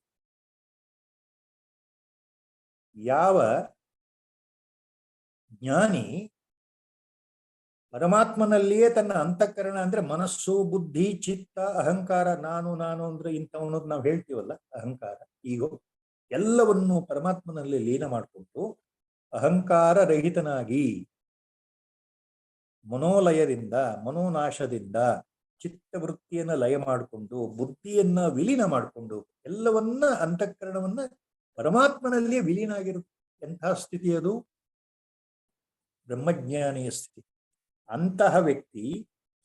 ಯಾವ ಜ್ಞಾನಿ ಪರಮಾತ್ಮನಲ್ಲಿಯೇ ತನ್ನ ಅಂತಃಕರಣ ಅಂದ್ರೆ ಮನಸ್ಸು, ಬುದ್ಧಿ, ಚಿತ್ತ, ಅಹಂಕಾರ, ನಾನು ನಾನು ಅಂದ್ರೆ ಇಂಥವನು ನಾವು ಹೇಳ್ತೀವಲ್ಲ, ಅಹಂಕಾರ, ಈಗೋ, ಎಲ್ಲವನ್ನು ಪರಮಾತ್ಮನಲ್ಲಿ ಲೀನ ಮಾಡಿಕೊಂಡು ಅಹಂಕಾರ ರಹಿತನಾಗಿ ಮನೋಲಯದಿಂದ, ಮನೋನಾಶದಿಂದ ಚಿತ್ತವೃತ್ತಿಯನ್ನ ಲಯ ಮಾಡಿಕೊಂಡು ಬುದ್ಧಿಯನ್ನ ವಿಲೀನ ಮಾಡಿಕೊಂಡು ಎಲ್ಲವನ್ನ ಅಂತಃಕರಣವನ್ನ ಪರಮಾತ್ಮನಲ್ಲಿಯೇ ವಿಲೀನ ಆಗಿರುತ್ತೆ. ಎಂಥ ಸ್ಥಿತಿ ಅದು? ಬ್ರಹ್ಮಜ್ಞಾನಿಯ ಸ್ಥಿತಿ. ಅಂತಹ ವ್ಯಕ್ತಿ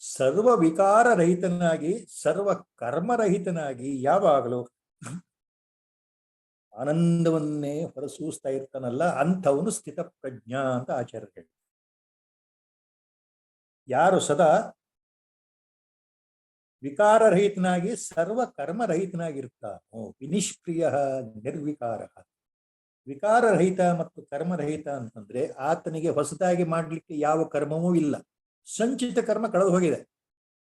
ಸರ್ವ ವಿಕಾರ ರಹಿತನಾಗಿ ಸರ್ವ ಕರ್ಮರಹಿತನಾಗಿ ಯಾವಾಗಲೂ ಆನಂದವನ್ನೇ ಹೊರಸೂಸ್ತಾ ಇರ್ತಾನಲ್ಲ, ಅಂಥವನು ಸ್ಥಿತ ಪ್ರಜ್ಞಾ ಅಂತ ಆಚಾರ್ಯರು ಹೇಳಿ. ಯಾರು ಸದಾ ವಿಕಾರರಹಿತನಾಗಿ ಸರ್ವ ಕರ್ಮರಹಿತನಾಗಿರ್ತಾನೋ, ವಿನಿಷ್ಕ್ರಿಯ ನಿರ್ವಿಕಾರ. ವಿಕಾರರಹಿತ ಮತ್ತು ಕರ್ಮರಹಿತ ಅಂತಂದ್ರೆ ಆತನಿಗೆ ಹೊಸದಾಗಿ ಮಾಡ್ಲಿಕ್ಕೆ ಯಾವ ಕರ್ಮವೂ ಇಲ್ಲ. ಸಂಚಿತ ಕರ್ಮ ಕಳೆದು ಹೋಗಿದೆ,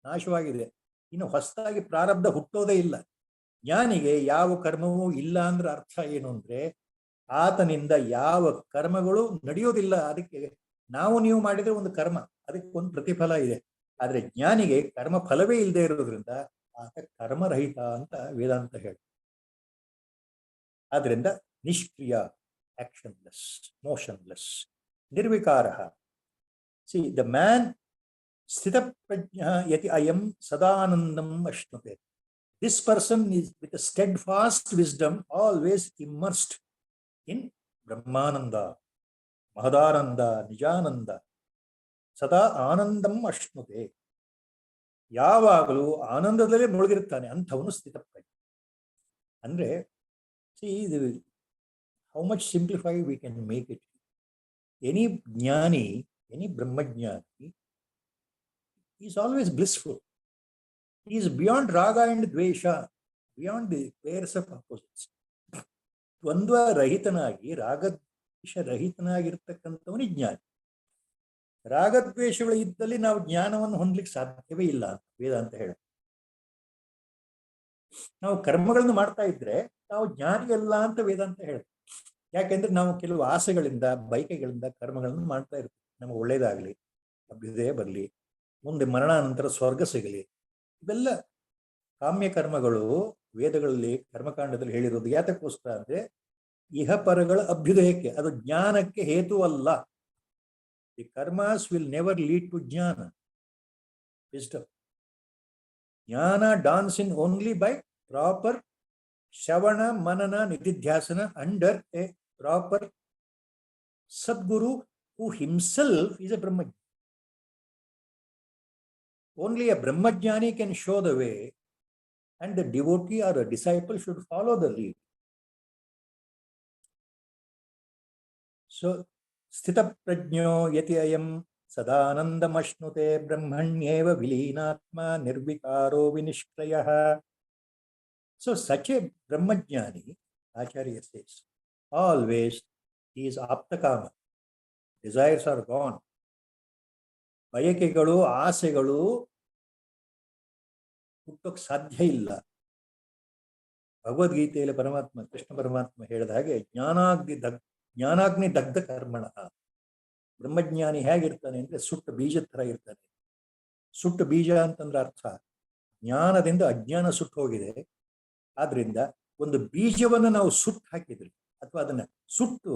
ನಾಶವಾಗಿದೆ, ಇನ್ನು ಹೊಸದಾಗಿ ಪ್ರಾರಬ್ಧ ಹುಟ್ಟೋದೇ ಇಲ್ಲ. ಜ್ಞಾನಿಗೆ ಯಾವ ಕರ್ಮವೂ ಇಲ್ಲ ಅಂದ್ರೆ ಅರ್ಥ ಏನು ಅಂದ್ರೆ ಆತನಿಂದ ಯಾವ ಕರ್ಮಗಳು ನಡೆಯೋದಿಲ್ಲ. ಅದಕ್ಕೆ ನಾವು ನೀವು ಮಾಡಿದ್ರೆ ಒಂದು ಕರ್ಮ, ಅದಕ್ಕೆ ಒಂದು ಪ್ರತಿಫಲ ಇದೆ. ಆದ್ರೆ ಜ್ಞಾನಿಗೆ ಕರ್ಮ ಫಲವೇ ಇಲ್ಲದೆ ಇರೋದ್ರಿಂದ ಆತ ಕರ್ಮರಹಿತ ಅಂತ ವೇದಾಂತ ಹೇಳಿ. ಆದ್ರಿಂದ ನಿಷ್ಕ್ರಿಯ, ಆಕ್ಷನ್ಲೆಸ್, ಮೋಷನ್ಲೆಸ್, ನಿರ್ವಿಕಾರ. ಸಿ ದ ಮ್ಯಾನ್ ಸ್ಥಿತ ಪ್ರಜ್ಞ ಯತಿ ಅಯಂ ಸದಾನಂದಂ ಅಶ್ನುತೆ. This person is with a steadfast wisdom always immersed in Brahmananda, Mahadananda, Nijananda. ಸದಾ ಆನಂದಂ ಅಶ್ನುತೆ, ಯಾವಾಗಲೂ ಆನಂದದಲ್ಲೇ ಮುಳುಗಿರುತ್ತಾನೆ, ಅಂಥವನು ಸ್ಥಿತಪ್ರಜ್ಞ. ಅಂದ್ರೆ how much simplify we can make it. Any jnani, any brahmajnani is always blissful. He is beyond raga and dvesha, beyond the pairs of opposites. ದ್ವಂದ್ವ ರಹಿತನಾಗಿ ರಾಗದ್ವೇಷ ರಹಿತನಾಗಿರ್ತಕ್ಕಂಥವನು ಜ್ಞಾನಿ. ರಾಗದ್ವೇಷಗಳು ಇದ್ದಲ್ಲಿ ನಾವು ಜ್ಞಾನವನ್ನು ಹೊಂದಲಿಕ್ಕೆ ಸಾಧ್ಯವೇ ಇಲ್ಲ ಅಂತ ವೇದಾಂತ ಹೇಳ. ನಾವು ಕರ್ಮಗಳನ್ನು ಮಾಡ್ತಾ ಇದ್ರೆ ನಾವು ಜ್ಞಾನಿ ಅಲ್ಲ ಅಂತ ವೇದಾಂತ ಹೇಳ. ಯಾಕೆಂದ್ರೆ ನಾವು ಕೆಲವು ಆಸೆಗಳಿಂದ, ಬೈಕೆಗಳಿಂದ ಕರ್ಮಗಳನ್ನು ಮಾಡ್ತಾ ಇರ್ತೀವಿ. ನಮಗೆ ಒಳ್ಳೇದಾಗ್ಲಿ, ಅಭ್ಯುದಯ ಬರಲಿ, ಮುಂದೆ ಮರಣಾನಂತರ ಸ್ವರ್ಗ ಸಿಗಲಿ, ಇವೆಲ್ಲ ಕಾಮ್ಯ ಕರ್ಮಗಳು. ವೇದಗಳಲ್ಲಿ ಕರ್ಮಕಾಂಡದಲ್ಲಿ ಹೇಳಿರೋದು ಯಾತಕ್ಕೋಸ್ಕರ ಅಂದ್ರೆ ಇಹಪರಗಳ ಅಭ್ಯುದಯಕ್ಕೆ, ಅದು ಜ್ಞಾನಕ್ಕೆ ಹೇತು ಅಲ್ಲ. The karmas will never lead to jnana, wisdom. Jnana dawns in only by proper shravana manana nididhyasana under a proper sadguru who himself is a brahmajna. Only a Brahmajnani can show the way, and the devotee or a disciple should follow the lead. So, Sthita Prajno Yati Ayam Sadanandam Ashnute Brahmanyeva Vilinatma Nirvikaro Vinishkrayaha. So, such a Brahmajnani, Acharya says, always he is Aptakama. Desires are gone. ಬಯಕೆಗಳು, ಆಸೆಗಳು ಹುಟ್ಟೋಕ್ ಸಾಧ್ಯ ಇಲ್ಲ. ಭಗವದ್ಗೀತೆಯಲ್ಲಿ ಪರಮಾತ್ಮ, ಕೃಷ್ಣ ಪರಮಾತ್ಮ ಹೇಳಿದ ಹಾಗೆ ಜ್ಞಾನಾಗ್ನಿ ದಗ್ಧ ಕರ್ಮಣ. ಬ್ರಹ್ಮಜ್ಞಾನಿ ಹೇಗಿರ್ತಾನೆ ಅಂದ್ರೆ ಸುಟ್ಟ ಬೀಜದ ತರ ಇರ್ತಾನೆ. ಸುಟ್ಟ ಬೀಜ ಅಂತಂದ್ರೆ ಅರ್ಥ ಜ್ಞಾನದಿಂದ ಅಜ್ಞಾನ ಸುಟ್ಟು ಹೋಗಿದೆ. ಆದ್ರಿಂದ ಒಂದು ಬೀಜವನ್ನು ನಾವು ಸುಟ್ಟು ಹಾಕಿದ್ರಿ ಅಥವಾ ಅದನ್ನ ಸುಟ್ಟು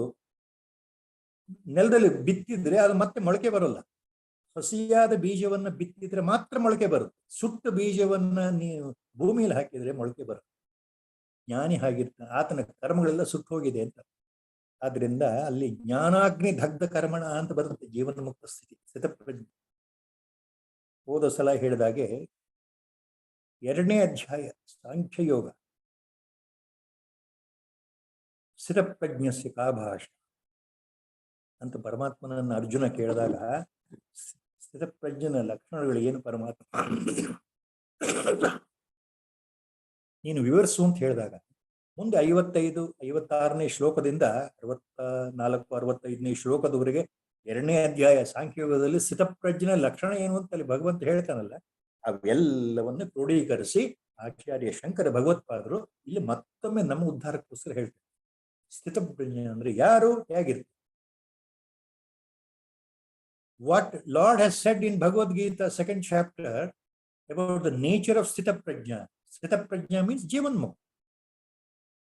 ನೆಲದಲ್ಲಿ ಬಿತ್ತಿದ್ರೆ ಅದು ಮತ್ತೆ ಮೊಳಕೆ ಬರೋಲ್ಲ. ಹಸಿಯಾದ ಬೀಜವನ್ನ ಬಿತ್ತಿದ್ರೆ ಮಾತ್ರ ಮೊಳಕೆ ಬರುತ್ತೆ. ಸುಟ್ಟ ಬೀಜವನ್ನ ನೀವು ಭೂಮಿಯಲ್ಲಿ ಹಾಕಿದ್ರೆ ಮೊಳಕೆ ಬರುತ್ತೆ. ಜ್ಞಾನಿ ಹಾಗಿರ್ತಾನೆ, ಆತನ ಕರ್ಮಗಳೆಲ್ಲ ಸುಟ್ಟು ಹೋಗಿದೆ ಅಂತ. ಆದ್ರಿಂದ ಅಲ್ಲಿ ಜ್ಞಾನಾಗ್ನಿ ದಗ್ಧ ಕರ್ಮಣ ಅಂತ ಬರುತ್ತೆ, ಜೀವನ ಮುಕ್ತ ಸ್ಥಿತಿ, ಸ್ಥಿತಪ್ರಜ್ಞೆ. ಹೋದ ಸಲ ಹೇಳಿದಾಗೆ 2ನೇ ಅಧ್ಯಾಯ ಸಾಂಖ್ಯಯೋಗ, ಸ್ಥಿತಪ್ರಜ್ಞಸ್ಯ ಕಾ ಭಾಷಾ ಅಂತ ಪರಮಾತ್ಮನನ್ನು ಅರ್ಜುನ ಕೇಳಿದಾಗ ಸ್ಥಿತಪ್ರಜ್ಞನ ಲಕ್ಷಣಗಳು ಏನು ಪರಮಾತ್ಮ ನೀನು ವಿವರಿಸು ಅಂತ ಹೇಳಿದಾಗ ಮುಂದೆ 55, 56ನೇ ಶ್ಲೋಕದಿಂದ 64, 65ನೇ ಶ್ಲೋಕದವರೆಗೆ 2ನೇ ಅಧ್ಯಾಯ ಸಾಂಖ್ಯಯೋಗದಲ್ಲಿ ಸ್ಥಿತಪ್ರಜ್ಞನ ಲಕ್ಷಣ ಏನು ಅಂತ ಅಲ್ಲಿ ಭಗವಂತ ಹೇಳ್ತಾನಲ್ಲ, ಅವೆಲ್ಲವನ್ನು ಕ್ರೋಢೀಕರಿಸಿ ಆಚಾರ್ಯ ಶಂಕರ ಭಗವತ್ಪಾದರು ಇಲ್ಲಿ ಮತ್ತೊಮ್ಮೆ ನಮ್ಮ ಉದ್ಧಾರಕ್ಕೋಸ್ಕರ ಹೇಳ್ತಾರೆ. ಸ್ಥಿತಪ್ರಜ್ಞೆ ಅಂದ್ರೆ ಯಾರು, ಹೇಗಿರ್ತಾರೆ. What Lord has said in Bhagavad Gita, 2nd chapter, about the nature of Sthita Prajna. Sthita Prajna means Jivan Mukta.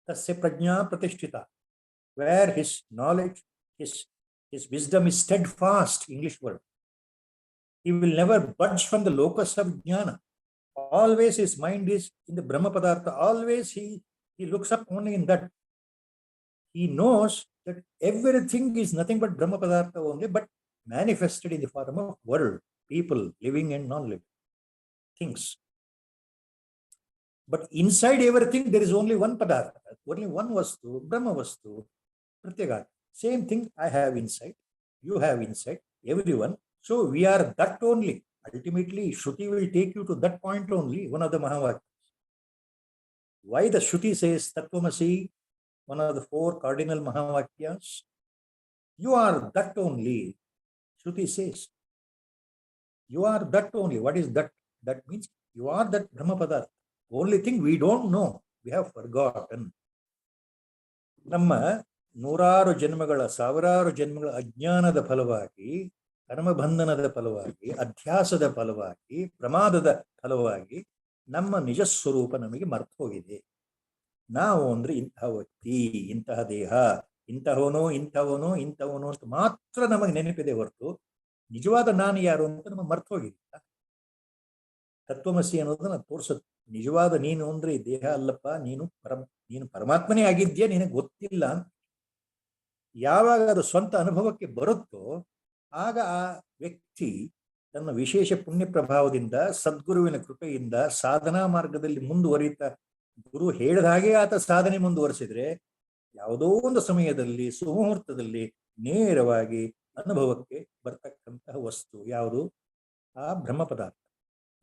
Tasya Prajna Pratishtita, where his knowledge, his wisdom is steadfast, English word. He will never budge from the locus of jnana. Always his mind is in the Brahma Padartha. Always he looks up only in that. He knows that everything is nothing but Brahma Padartha only, but manifested in the form of world, people, living and non-living things. But inside everything, there is only one padartha, only one vastu, Brahma vastu, pratyagata. Same thing I have inside, you have inside, everyone. So we are that only. Ultimately, Shruti will take you to that point only, one of the Mahavakyas. Why the Shruti says Tattvamasi, one of the 4 cardinal Mahavakyas? You are that only. Shruti says, you are that only. What is that? That means you are that Brahma Padartha. Only thing we don't know, we have forgotten. ನಮ್ಮ ನೂರಾರು ಜನ್ಮಗಳ ಸಾವಿರಾರು ಜನ್ಮಗಳ ಅಜ್ಞಾನದ ಫಲವಾಗಿ, ಕರ್ಮಬಂಧನದ ಫಲವಾಗಿ, ಅಧ್ಯಾಸದ ಫಲವಾಗಿ, ಪ್ರಮಾದದ ಫಲವಾಗಿ ನಮ್ಮ ನಿಜ ಸ್ವರೂಪ ನಮಗೆ ಮರ್ತು ಹೋಗಿದೆ. ನಾವು ಅಂದ್ರೆ ಇಂತಹ ವ್ಯಕ್ತಿ, ಇಂತಹ ದೇಹ, ಇಂತಹವನು ಇಂಥವನು ಇಂಥವನು ಅಂತ ಮಾತ್ರ ನಮಗೆ ನೆನಪಿದೆ ಹೊರತು ನಿಜವಾದ ನಾನು ಯಾರು ಅಂತ ನಮಗೆ ಮರ್ತು ಹೋಗಿದೆ. ತತ್ವಮಸಿ ಅನ್ನೋದನ್ನ ತೋರಿಸುತ್ತೆ. ನಿಜವಾದ ನೀನು ಅಂದ್ರೆ ದೇಹ ಅಲ್ಲಪ್ಪ, ನೀನು ಪರಮಾತ್ಮನೇ ಆಗಿದ್ಯಾ, ನಿನಗೆ ಗೊತ್ತಿಲ್ಲ. ಯಾವಾಗ ಅದು ಸ್ವಂತ ಅನುಭವಕ್ಕೆ ಬರುತ್ತೋ ಆಗ ಆ ವ್ಯಕ್ತಿ ತನ್ನ ವಿಶೇಷ ಪುಣ್ಯ ಪ್ರಭಾವದಿಂದ, ಸದ್ಗುರುವಿನ ಕೃಪೆಯಿಂದ ಸಾಧನಾ ಮಾರ್ಗದಲ್ಲಿ ಮುಂದುವರಿತಾ, ಗುರು ಹೇಳಿದ ಹಾಗೆ ಆತ ಸಾಧನೆ ಮುಂದುವರಿಸಿದ್ರೆ ಯಾವುದೋ ಒಂದು ಸಮಯದಲ್ಲಿ ಸುಮುಹೂರ್ತದಲ್ಲಿ ನೇರವಾಗಿ ಅನುಭವಕ್ಕೆ ಬರ್ತಕ್ಕಂತಹ ವಸ್ತು ಯಾವುದು? ಆ ಬ್ರಹ್ಮ ಪದಾರ್ಥ.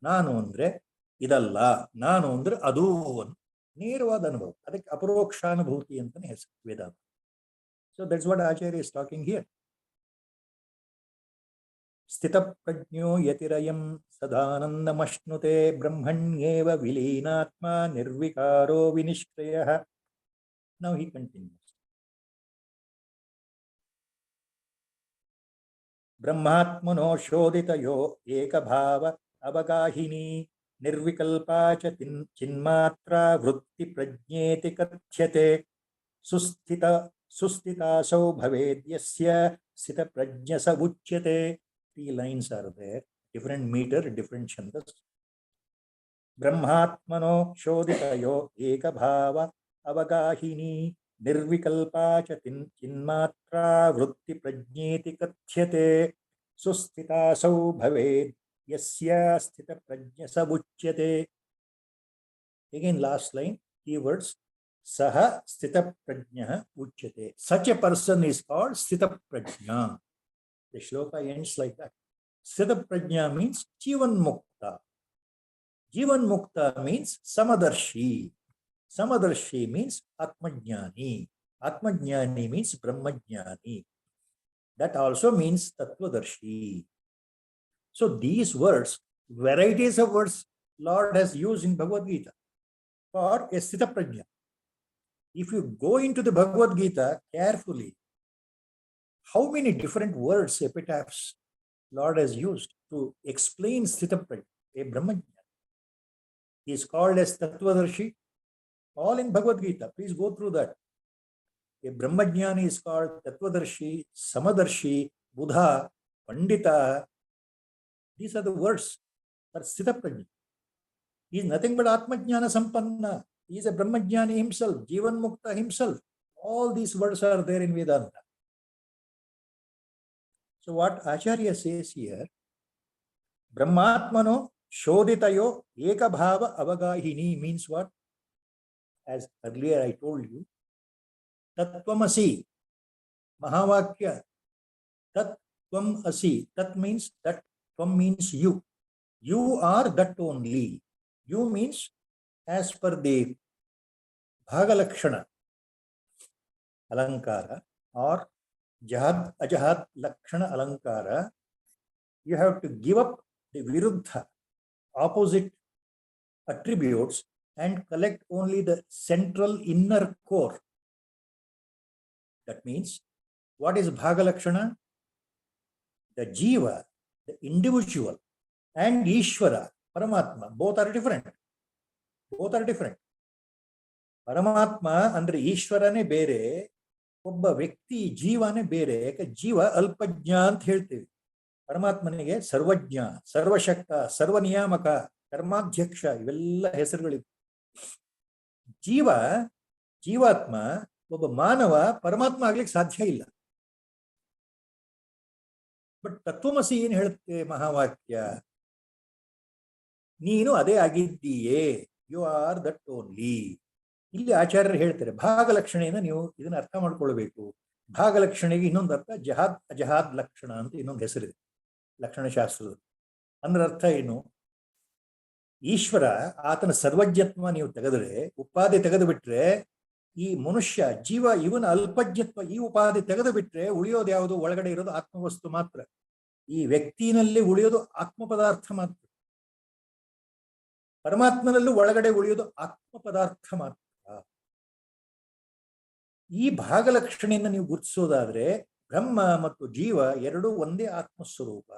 ನಾನು ಅಂದ್ರೆ ಇದಲ್ಲ, ನಾನು ಅಂದ್ರೆ ಅದು ನೇರವಾದ ಅನುಭವ. ಅದಕ್ಕೆ ಅಪರೋಕ್ಷಾನುಭೂತಿ ಅಂತಾನೆ ಹೆಸರು ವೇದಾಂತ. So that's what Acharya is talking here. ಸ್ಥಿತ ಪ್ರಜ್ಞೋ ಯತಿರಯಂ ಸದಾನಂದಮಶ್ನುತೆ ಬ್ರಹ್ಮಣ್ಯೇವ ವಿಲೀನಾತ್ಮ ನಿರ್ವಿಕಾರೋ ವಿನಿಷ್ಕ್ರಿಯಃ. Now he continues. ಬ್ರಹ್ಮಾತ್ಮನೋ ಶೋಧಿತಯೋ ಏಕಭಾವ ಅವಗಾಹಿನಿ ನಿರ್ವಿಕಲ್ಪಾ ಚ ಚಿನ್ಮಾತ್ರ ವೃತ್ತಿ ಪ್ರಜ್ಞೇತಿ ಕಥ್ಯತೆ. ಸುಸ್ಥಿತಾಸೌ ಭವೇದ್ಯಸ್ಯ ಸ್ಥಿತ ಪ್ರಜ್ಞ ಸ ಉಚ್ಯತೆ. 3 lines are there, different meter, different chandas. ಬ್ರಹ್ಮಾತ್ಮನೋ ಶೋಧಿತಯೋ ಏಕಭಾವ ಅವಗಾಹಿನಿ ನಿರ್ವಿಕಲ್ಪಾ ಚ ಚಿನ್ಮಾತ್ರಾ ವೃತ್ತಿ ಪ್ರಜ್ಞೇತಿ ಕಥ್ಯತೆ. ಸುಸ್ಥಿತಾಸೌ ಭವೇದ್ ಯಸ್ಯ ಸ್ಥಿತ ಪ್ರಜ್ಞ ಸ ಉಚ್ಯತೆ. Again last line, keywords. Saha sthita prajna uchyate. Such a person is called sthita prajna. The shloka ends like that. Sthita prajna means Jivan Mukta. Jivan Mukta means Samadarshi. Samadarshi means Atmajnani. Atmajnani means Brahmajnani. That also means Tattvadarshi. So these words, varieties of words Lord has used in Bhagavad Gita for a sthita prajna. If you go into the Bhagavad Gita carefully, how many different words, epitaphs Lord has used to explain sthita prajna, a Brahmajnani. He is called as Tattvadarshi, all in Bhagavad Gita. Please go through that. A Brahmajnani is called Tattvadarshi, Samadarshi, Buddha, Pandita. These are the words for sthita prajna. He is nothing but Atmajnana Sampanna. He is a Brahmajnani himself, Jivan Mukta himself. All these words are there in Vedanta. So what Acharya says here, Brahmatmano Shoditayo Ekabhava Avagahini means what? As earlier I told you, Tattvamasi, Mahavakya, Tattvamasi. Tat means that, Tvam means you. You are that only. You means as per the Bhagalakshana Alankara or Jahad Ajahad Lakshana Alankara, you have to give up the Viruddha, opposite attributes, and collect only the central inner core. That means, what is Bhagalakshana? The Jiva, the individual, and Ishvara, Paramatma, both are different. Both are different. ಪರಮಾತ್ಮ ಅಂದ್ರೆ ಈಶ್ವರನೇ ಬೇರೆ, ಒಬ್ಬ ವ್ಯಕ್ತಿ ಜೀವನೇ ಬೇರೆ. ಯಾಕೆ ಜೀವ ಅಲ್ಪಜ್ಞ ಅಂತ ಹೇಳ್ತೀವಿ. ಪರಮಾತ್ಮನಿಗೆ ಸರ್ವಜ್ಞ, ಸರ್ವಶಕ್ತ, ಸರ್ವನಿಯಾಮಕ, ಕರ್ಮಾಧ್ಯಕ್ಷ ಇವೆಲ್ಲ ಹೆಸರುಗಳಿವೆ. ಜೀವಾತ್ಮ ಒಬ್ಬ ಮಾನವ ಪರಮಾತ್ಮ ಆಗ್ಲಿಕ್ಕೆ ಸಾಧ್ಯ ಇಲ್ಲ. ಬಟ್ ತತ್ವಮಸಿ ಏನು ಹೇಳುತ್ತೆ ಮಹಾವಾಕ್ಯ? ನೀನು ಅದೇ ಆಗಿದ್ದೀಯೇ, ಯು ಆರ್ ದಟ್ ಓನ್ಲಿ. ಇಲ್ಲಿ ಆಚಾರ್ಯರು ಹೇಳ್ತಾರೆ ಭಾಗಲಕ್ಷಣೆಯನ್ನು ನೀವು ಇದನ್ನ ಅರ್ಥ ಮಾಡ್ಕೊಳ್ಬೇಕು. ಭಾಗಲಕ್ಷಣೆಗೆ ಇನ್ನೊಂದು ಅರ್ಥ ಜಹಾದ್ ಅಜಹಾದ್ ಲಕ್ಷಣ ಅಂತ ಇನ್ನೊಂದು ಹೆಸರಿದೆ ಲಕ್ಷಣಶಾಸ್ತ್ರದ. ಅಂದ್ರೆ ಅರ್ಥ ಏನು? ಈಶ್ವರ ಆತನ ಸರ್ವಜ್ಞತ್ವ ನೀವು ತೆಗೆದ್ರೆ, ಉಪಾಧಿ ತೆಗೆದು ಬಿಟ್ರೆ, ಈ ಮನುಷ್ಯ ಜೀವ ಇವನ ಅಲ್ಪಜ್ಞತ್ವ ಈ ಉಪಾಧಿ ತೆಗೆದು ಬಿಟ್ರೆ ಉಳಿಯೋದು ಯಾವುದು? ಒಳಗಡೆ ಇರೋದು ಆತ್ಮವಸ್ತು ಮಾತ್ರ. ಈ ವ್ಯಕ್ತಿನಲ್ಲಿ ಉಳಿಯೋದು ಆತ್ಮ ಪದಾರ್ಥ ಮಾತ್ರ. ಪರಮಾತ್ಮನಲ್ಲೂ ಒಳಗಡೆ ಉಳಿಯೋದು ಆತ್ಮ ಪದಾರ್ಥ ಮಾತ್ರ. ಈ ಭಾಗಲಕ್ಷಣೆಯಿಂದ ನೀವು ಗುರುತಿಸೋದಾದ್ರೆ ಬ್ರಹ್ಮ ಮತ್ತು ಜೀವ ಎರಡೂ ಒಂದೇ ಆತ್ಮಸ್ವರೂಪ.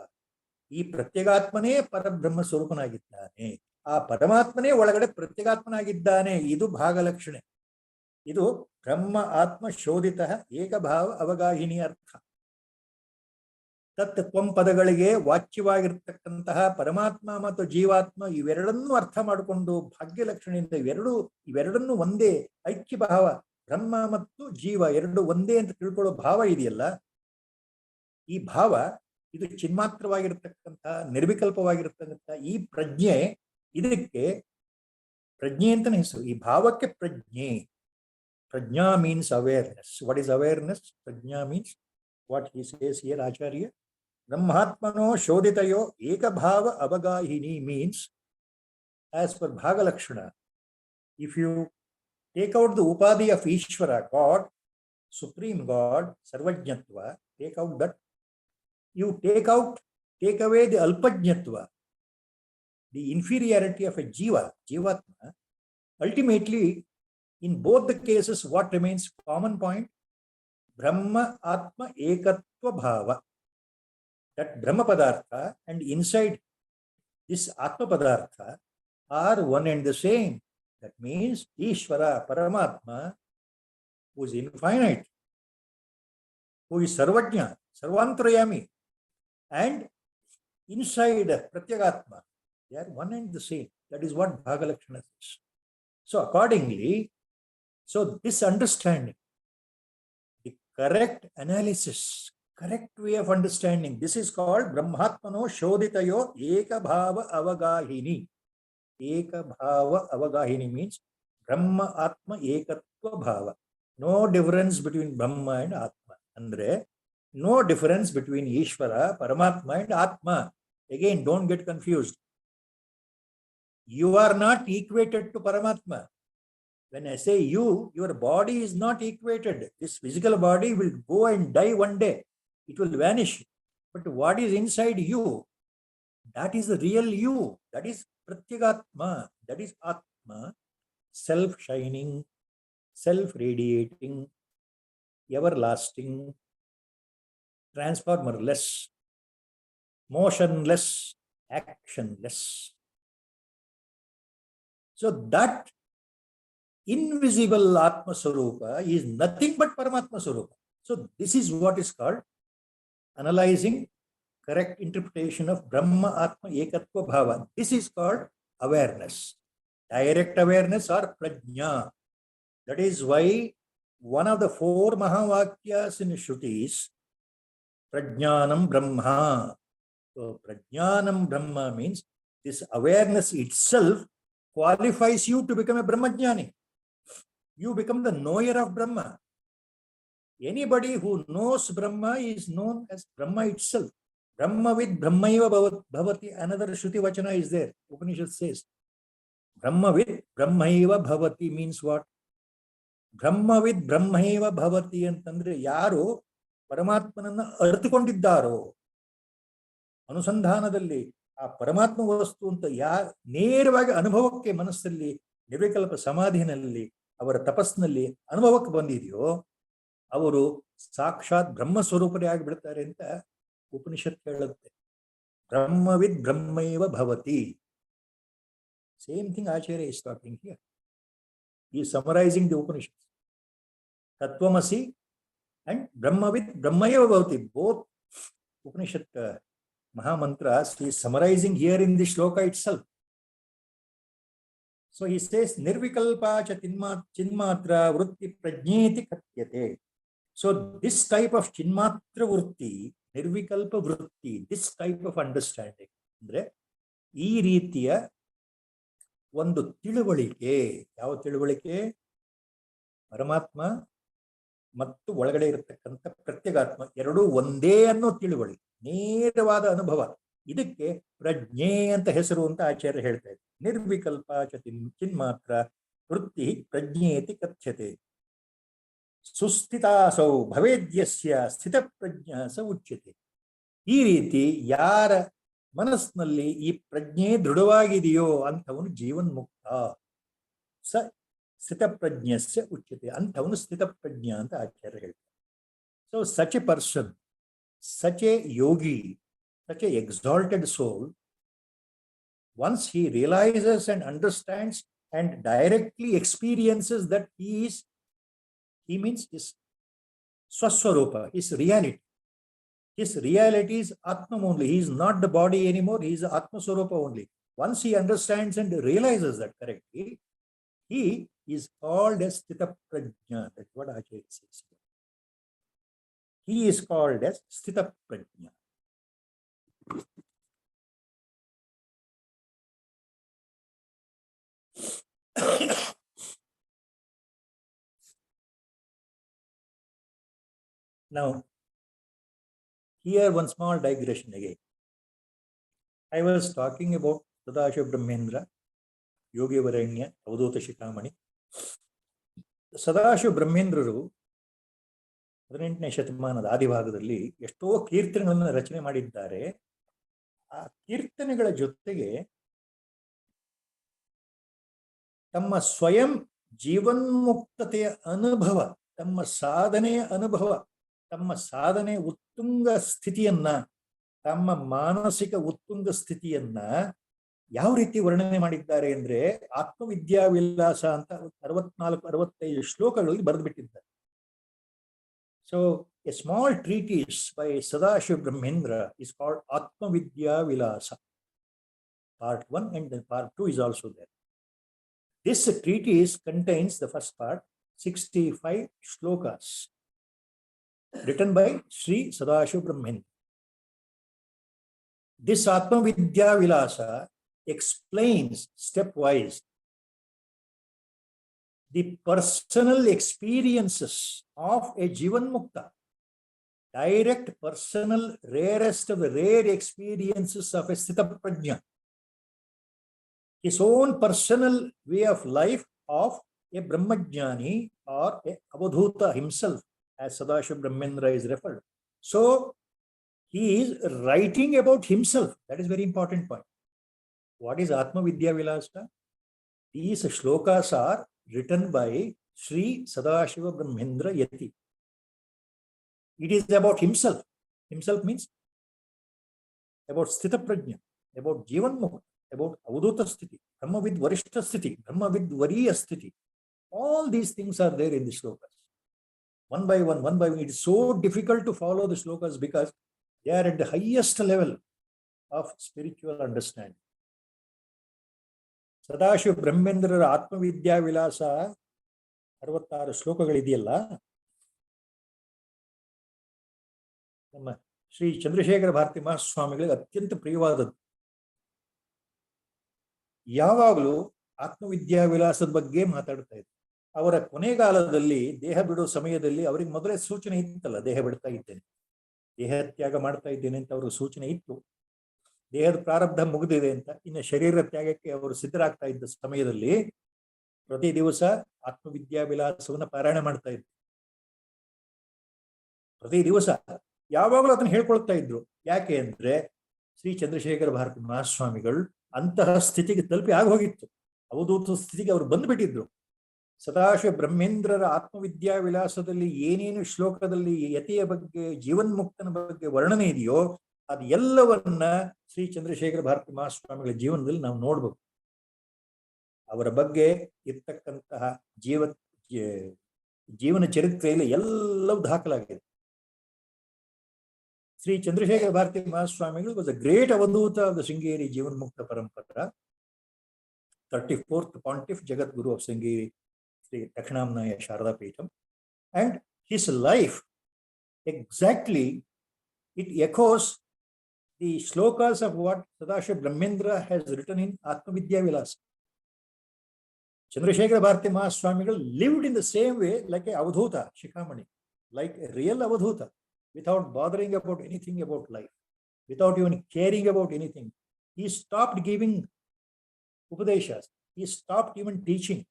ಈ ಪ್ರತ್ಯೇಗಾತ್ಮನೇ ಪರಬ್ರಹ್ಮ ಸ್ವರೂಪನಾಗಿದ್ದಾನೆ, ಆ ಪರಮಾತ್ಮನೇ ಒಳಗಡೆ ಪ್ರತ್ಯೇಗಾತ್ಮನಾಗಿದ್ದಾನೆ. ಇದು ಭಾಗಲಕ್ಷಣೆ. ಇದು ಬ್ರಹ್ಮ ಆತ್ಮ ಶೋಧಿತ ಏಕಭಾವ ಅವಗಾಹಿನಿ ಅರ್ಥ. ತತ್ತ್ವಂ ಪದಗಳಿಗೆ ವಾಚ್ಯವಾಗಿರ್ತಕ್ಕಂತಹ ಪರಮಾತ್ಮ ಮತ್ತು ಜೀವಾತ್ಮ ಇವೆರಡನ್ನೂ ಅರ್ಥ ಮಾಡಿಕೊಂಡು ಭಾಗ್ಯಲಕ್ಷಣೆಯಿಂದ ಇವೆರಡನ್ನೂ ಒಂದೇ ಐಕ್ಯ ಭಾವ, ಬ್ರಹ್ಮ ಮತ್ತು ಜೀವ ಎರಡು ಒಂದೇ ಅಂತ ತಿಳ್ಕೊಳ್ಳೋ ಭಾವ ಇದೆಯಲ್ಲ, ಈ ಭಾವ ಇದು ಚಿನ್ಮಾತ್ರವಾಗಿರ್ತಕ್ಕಂತಹ ನಿರ್ವಿಕಲ್ಪವಾಗಿರ್ತಕ್ಕಂತಹ ಈ ಪ್ರಜ್ಞೆ, ಇದಕ್ಕೆ ಪ್ರಜ್ಞೆ ಅಂತಾನೆ ಹೆಸರು. ಈ ಭಾವಕ್ಕೆ ಪ್ರಜ್ಞೆ. Prajna means awareness. What is awareness? Prajna means what he says here Acharya, ಬ್ರಹ್ಮಾತ್ಮನೋ ಶೋಧಿತಯೋ ಏಕಭಾವ ಅವಗಾಹಿನಿ ಮೀನ್ಸ್, ಆಸ್ ಪರ್ ಭಾಗಲಕ್ಷಣ, if you take out the upadhi of Ishvara, God, Supreme God, Sarvajñatva, take out that, you take away the Alpajñatva, the inferiority of a Jiva, Jivatma. Ultimately, in both the cases, what remains common point? Brahma Atma Ekatva Bhava. That Brahma Padartha and inside this Atma Padartha are one and the same. That means Ishvara, Paramatma, who is infinite, who is Sarvajña, Sarvantrayami, and inside Pratyagatma, they are one and the same. That is what Bhagalakshana is. So accordingly, so this understanding, the correct analysis, correct way of understanding, this is called Brahmatmano Shodhitayo Ekabhava Avagahini. Ekabhava Avagahini means Brahma Atma Ekatva Bhava. No difference between Brahma and Atma. Andre, no difference between Ishvara, Paramatma and Atma. Again, don't get confused. You are not equated to Paramatma. When I say you, your body is not equated. This physical body will go and die one day. It will vanish. But what is inside you, that is the real you. That is Pratyagatma. That is Atma. Self-shining, self-radiating, everlasting, transformerless, motionless, actionless. So that invisible Atma Swarupa is nothing but Paramatma Swarupa. So this is what is called analyzing correct interpretation of Brahma Atma Ekatva Bhava. This is called awareness, direct awareness or prajna. That is why one of the four Mahavakyas in Shrutis, Prajnanam Brahma. So Prajnanam Brahma means this awareness itself qualifies you to become a Brahmajnani. You become the knower of Brahma. Anybody who knows Brahma is known as Brahma itself. Brahmavid Brahmaiva Bhavati. Another Shruti Vachana is there. Upanishad says Brahmavid Brahmaiva Bhavati means what? Brahmavid Brahmaiva Bhavati ಅಂತಂದ್ರೆ ಯಾರು ಪರಮಾತ್ಮನನ್ನ ಅರಿತುಕೊಂಡಿದ್ದಾರೋ, ಅನುಸಂಧಾನದಲ್ಲಿ ಆ ಪರಮಾತ್ಮ ವಸ್ತು ಅಂತ ನೇರವಾಗಿ ಅನುಭವಕ್ಕೆ ಮನಸ್ಸಲ್ಲಿ ನಿರ್ವಿಕಲ್ಪ ಸಮಾಧಿನಲ್ಲಿ ಅವರ ತಪಸ್ಸಿನಲ್ಲಿ ಅನುಭವಕ್ಕೆ ಬಂದಿದೆಯೋ ಅವರು ಸಾಕ್ಷಾತ್ ಬ್ರಹ್ಮ ಸ್ವರೂಪರೇ ಆಗಿಬಿಡ್ತಾರೆ ಅಂತ ಉಪನಿಷತ್ ಹೇಳುತ್ತೆ. ಬ್ರಹ್ಮವಿದ್ ಬ್ರಹ್ಮೈವ ಭವತಿ. Same thing Acharya is talking here. He is summarizing the Upanishads. Tattvamasi and Brahmavid Brahmaiva bhavati. Both Upanishad Mahamantras he is summarizing here in the shloka itself. So he says Nirvikalpa cha Chinmatra Vritti Prajneti Katyate. So this type of Chinmatra Vritti, ನಿರ್ವಿಕಲ್ಪ ವೃತ್ತಿ, this type of understanding ಅಂದ್ರೆ ಈ ರೀತಿಯ ಒಂದು ತಿಳುವಳಿಕೆ. ಯಾವ ತಿಳುವಳಿಕೆ? ಪರಮಾತ್ಮ ಮತ್ತು ಒಳಗಡೆ ಇರತಕ್ಕಂಥ ಪ್ರತ್ಯೇಗಾತ್ಮ ಎರಡೂ ಒಂದೇ ಅನ್ನೋ ತಿಳುವಳಿಕೆ, ನೇರವಾದ ಅನುಭವ. ಇದಕ್ಕೆ ಪ್ರಜ್ಞೆ ಅಂತ ಹೆಸರು ಅಂತ ಆಚಾರ್ಯ ಹೇಳ್ತಾ ಇದ್ದಾರೆ. ನಿರ್ವಿಕಲ್ಪ ಚಿನ್ಮಾತ್ರ ವೃತ್ತಿ ಪ್ರಜ್ಞೇತಿ ಕಥ್ಯತೆ. ಸುಸ್ಥಿತಾಸೌ ಭವೇದ್ಯಸ್ಯ ಸ್ಥಿತ ಪ್ರಜ್ಞಾ ಸ ಉಚ್ಯತೆ. ಈ ರೀತಿ ಯಾರ ಮನಸ್ಸಿನಲ್ಲಿ ಈ ಪ್ರಜ್ಞೆ ದೃಢವಾಗಿದೆಯೋ ಅಂಥವನು ಜೀವನ್ಮುಕ್ತ. ಸ ಸ್ಥಿತಪ್ರಜ್ಞಸ್ಯ ಉಚ್ಯತೆ. ಅಂಥವನು ಸ್ಥಿತಪ್ರಜ್ಞ ಅಂತ ಆಚಾರ್ಯ ಹೇಳ್ತಾರೆ. So such A person, such A Yogi, such an exalted soul, once he realizes and understands and directly experiences that he means his swaswarupa, his reality. His reality is Atman only. He is not the body anymore. He is Atma Swarupa only. Once he understands and realizes that correctly, he is called as Sthita Prajna. That's what Acharya says. He is called as Sthita Prajna. Now, here one small digression again. I was talking about Sadashiva Brahmendra, Yogi Varanya, Avadhuta Shikhamani. Sadashiva ಬ್ರಹ್ಮೇಂದ್ರರು 18ನೇ ಶತಮಾನದ ಆದಿಭಾಗದಲ್ಲಿ ಎಷ್ಟೋ ಕೀರ್ತನೆಗಳನ್ನು ರಚನೆ ಮಾಡಿದ್ದಾರೆ. ಆ ಕೀರ್ತನೆಗಳ ಜೊತೆಗೆ ತಮ್ಮ ಸ್ವಯಂ ಜೀವನ್ಮುಕ್ತತೆಯ ಅನುಭವ, ತಮ್ಮ ಸಾಧನೆಯ ಅನುಭವ, ತಮ್ಮ ಸಾಧನೆ ಉತ್ತುಂಗ ಸ್ಥಿತಿಯನ್ನ, ತಮ್ಮ ಮಾನಸಿಕ ಉತ್ತುಂಗ ಸ್ಥಿತಿಯನ್ನ ಯಾವ ರೀತಿ ವರ್ಣನೆ ಮಾಡಿದ್ದಾರೆ ಅಂದ್ರೆ ಆತ್ಮವಿದ್ಯಾವಿಲಾಸ ಅಂತ 64-65 ಶ್ಲೋಕಗಳಲ್ಲಿ ಬರೆದು ಬಿಟ್ಟಿದ್ದಾರೆ. So a small treatise by Sadashiva Brahmendra is called Atmavidyavilasa. Part 1 and part 2 is also there. This treatise contains the first part, 65 shlokas, written by Sri Sadashiva Brahmendra. This Atmavidya Vilasa explains stepwise the personal experiences of a Jivan Mukta, direct personal, rarest of the rare experiences of a Sthita Prajna, his own personal way of life of a Brahmajnani or a Avadhuta himself, as Sadashiva Brahmendra is referred. So he is writing about himself. That is very important point. What is Atma Vidya Vilasa? These shlokas are written by Sri Sadashiva Brahmendra Yati. It is about himself. Himself means about Sthita Prajna, about Jivan Mukta, about Avadhuta Sthiti, Brahmavid Varishta Sthiti, Brahmavid Variya Sthiti. All these things are there in the shlokas. One by one. It is so difficult to follow the shlokas because they are at the highest level of spiritual understanding. Sadashiva ಬ್ರಹ್ಮೇಂದ್ರರ ಆತ್ಮವಿದ್ಯಾ ವಿಲಾಸ 66 ಶ್ಲೋಕಗಳಿದೆಯಲ್ಲ, ನಮ್ಮ ಶ್ರೀ ಚಂದ್ರಶೇಖರ ಭಾರತಿ ಮಹಾಸ್ವಾಮಿಗಳಿಗೆ ಅತ್ಯಂತ ಪ್ರಿಯವಾದದ್ದು. ಯಾವಾಗಲೂ ಆತ್ಮವಿದ್ಯಾ ವಿಲಾಸದ ಬಗ್ಗೆ ಮಾತಾಡ್ತಾ ಇದ್ರು. ಅವರ ಕೊನೆಗಾಲದಲ್ಲಿ ದೇಹ ಬಿಡೋ ಸಮಯದಲ್ಲಿ ಅವರಿಗೆ ಮೊದಲೇ ಸೂಚನೆ ಇತ್ತಲ್ಲ, ದೇಹ ಬಿಡ್ತಾ ಇದ್ದೇನೆ, ದೇಹ ತ್ಯಾಗ ಮಾಡ್ತಾ ಇದ್ದೇನೆ ಅಂತ ಅವ್ರಿಗೆ ಸೂಚನೆ ಇತ್ತು. ದೇಹದ ಪ್ರಾರಬ್ಧ ಮುಗಿದಿದೆ ಅಂತ. ಇನ್ನು ಶರೀರ ತ್ಯಾಗಕ್ಕೆ ಅವರು ಸಿದ್ಧರಾಗ್ತಾ ಇದ್ದ ಸಮಯದಲ್ಲಿ ಪ್ರತಿ ದಿವಸ ಆತ್ಮವಿದ್ಯಾ ವಿಲಾಸವನ್ನ ಪಾರಾಯಣ ಮಾಡ್ತಾ ಇದ್ರು. ಪ್ರತಿ ದಿವಸ ಯಾವಾಗಲೂ ಅದನ್ನ ಹೇಳ್ಕೊಳ್ತಾ ಇದ್ರು. ಯಾಕೆ ಅಂದ್ರೆ ಶ್ರೀ ಚಂದ್ರಶೇಖರ ಭಾರತಿ ಮಹಾಸ್ವಾಮಿಗಳು ಅಂತಹ ಸ್ಥಿತಿಗೆ ತಲುಪಿ ಆಗೋಗಿತ್ತು. ಅವಧೂತ ಸ್ಥಿತಿಗೆ ಅವರು ಬಂದ್ಬಿಟ್ಟಿದ್ರು. ಸದಾಶಿವ ಬ್ರಹ್ಮೇಂದ್ರರ ಆತ್ಮವಿದ್ಯಾ ವಿಲಾಸದಲ್ಲಿ ಏನೇನು ಶ್ಲೋಕದಲ್ಲಿ ಯತಿಯ ಬಗ್ಗೆ, ಜೀವನ್ಮುಕ್ತನ ಬಗ್ಗೆ ವರ್ಣನೆ ಇದೆಯೋ ಅದು ಎಲ್ಲವನ್ನ ಶ್ರೀ ಚಂದ್ರಶೇಖರ ಭಾರತಿ ಮಹಾಸ್ವಾಮಿಗಳ ಜೀವನದಲ್ಲಿ ನಾವು ನೋಡ್ಬೇಕು. ಅವರ ಬಗ್ಗೆ ಇರ್ತಕ್ಕಂತಹ ಜೀವನ ಚರಿತ್ರೆಯಲ್ಲಿ ಎಲ್ಲವೂ ದಾಖಲಾಗಿದೆ. ಶ್ರೀ ಚಂದ್ರಶೇಖರ ಭಾರತಿ ಮಹಾಸ್ವಾಮಿಗಳು was a great avadhuta of the Sringeri jivanmukta parampara, 34th Pontiff Jagadguru of Sringeri, Sri Dakshinamnaya Sharada Peetham, and his life exactly it echoes the shlokas of what Sadashiva Brahmendra has written in Atmavidya Vilasa. Chandrasekhara Bharati Mahaswamigal lived in the same way like a Avadhuta Shikhamani, like a real Avadhuta, without bothering about anything about life, without even caring about anything. He stopped giving Upadeshas. He stopped even teaching.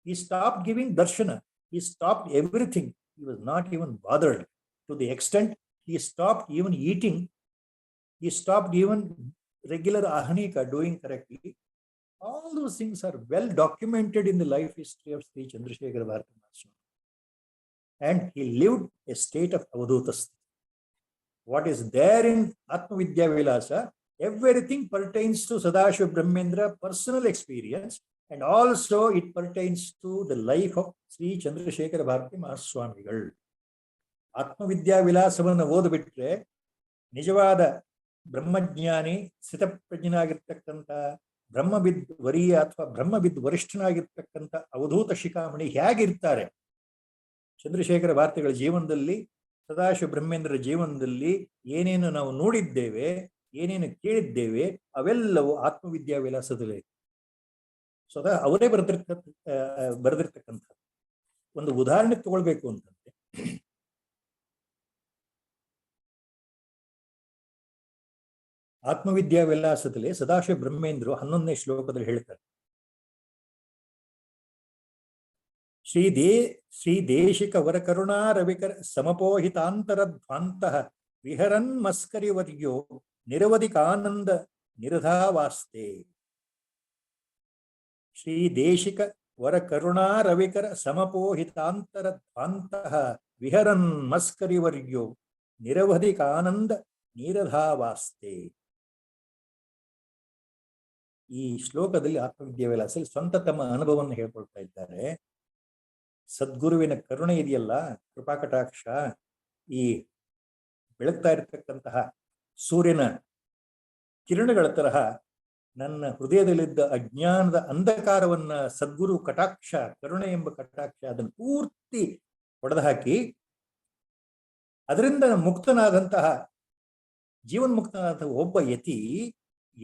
He stopped giving darshana. He stopped everything. He was not even bothered, to the extent he stopped even eating. He stopped even regular ahanika doing correctly. All those things are well documented in the life history of Sri Chandrasekhara Bharati Mahaswami. And he lived a state of Avadhuta. What is there in Atmavidya Vilasa, everything pertains to Sadashiva Brahmendra personal experience, and also it pertains to the life of Sri Chandrasekhara Bharati Mahaswamigal. Atmavidya Vilasavanna ಓದಿಬಿಟ್ರೆ ನಿಜವಾದ ಬ್ರಹ್ಮಜ್ಞಾನಿ ಸ್ಥಿತಪ್ರಜ್ಞನಾಗಿರ್ತಕ್ಕಂಥ ಬ್ರಹ್ಮವಿದ್ ವರಿಯ ಅಥವಾ ಬ್ರಹ್ಮವಿದ್ ವರಿಷ್ಠನಾಗಿರ್ತಕ್ಕಂಥ ಅವಧೂತ ಶಿಖಾಮಣಿ ಹೇಗಿರ್ತಾರೆ ಚಂದ್ರಶೇಖರ ಭಾರತಿಗಳ ಜೀವನದಲ್ಲಿ, ಸದಾಶಿವ ಬ್ರಹ್ಮೇಂದ್ರ ಜೀವನದಲ್ಲಿ ಏನೇನು ನಾವು ನೋಡಿದ್ದೇವೆ, ಏನೇನು ಕೇಳಿದ್ದೇವೆ, ಅವೆಲ್ಲವೂ ಆತ್ಮವಿದ್ಯಾ ವಿಲಾಸದಲ್ಲಿ ಸ್ವತಃ ಅವರೇ ಬರೆದಿರ್ತಕ್ಕಂಥ ಒಂದು ಉದಾಹರಣೆ ತಗೊಳ್ಬೇಕು ಅಂತಂದ್ರೆ, ಆತ್ಮವಿದ್ಯಾ ವಿಲಾಸದಲ್ಲಿ ಸದಾಶಿವ ಬ್ರಹ್ಮೇಂದ್ರು 11ನೇ ಶ್ಲೋಕದಲ್ಲಿ ಹೇಳ್ತಾರೆ, ಶ್ರೀ ದೇಶಿಕ ವರ ಕರುಣಾ ರವಿಕರ ಸಮಪೋಹಿತಾಂತರಧ್ವಾಂತಃ ವಿಹರನ್ ಮಸ್ಕರಿವರ್ಯೋ ನಿರವಧಿಕಾನಂದ ನಿರಧಾವಾಸ್ತೆ. ಶ್ರೀ ದೇಶಿಕ ವರ ಕರುಣಾ ರವಿಕರ ಸಮಪೋಹಿತಾಂತರಧ್ವಾಂತಃ ವಿಹರನ್ ಮಸ್ಕರಿವರ್ಯೋ ನಿರವಧಿಕಾನಂದ ನಿರಧಾವಾಸ್ತೆ. ಈ ಶ್ಲೋಕದಲ್ಲಿ ಆತ್ಮವಿದ್ಯಾ ವಿಲಾಸದಲ್ಲಿ ಸ್ವಂತ ತಮ್ಮ ಅನುಭವವನ್ನು ಹೇಳ್ಕೊಳ್ತಾ ಇದ್ದಾರೆ. ಸದ್ಗುರುವಿನ ಕರುಣೆ ಇದೆಯಲ್ಲ, ಕೃಪಾಕಟಾಕ್ಷ, ಈ ಬೆಳಗ್ತಾ ಇರತಕ್ಕಂತಹ ಸೂರ್ಯನ ಕಿರಣಗಳ ತರಹ ನನ್ನ ಹೃದಯದಲ್ಲಿದ್ದ ಅಜ್ಞಾನದ ಅಂಧಕಾರವನ್ನ ಸದ್ಗುರು ಕಟಾಕ್ಷ, ಕರುಣೆ ಎಂಬ ಕಟಾಕ್ಷ ಅದನ್ನು ಪೂರ್ತಿ ಹೊಡೆದುಹಾಕಿ ಅದರಿಂದ ಮುಕ್ತನಾದಂತಹ ಜೀವನ್ಮುಕ್ತನಾದಂತಹ ಒಬ್ಬ ಯತಿ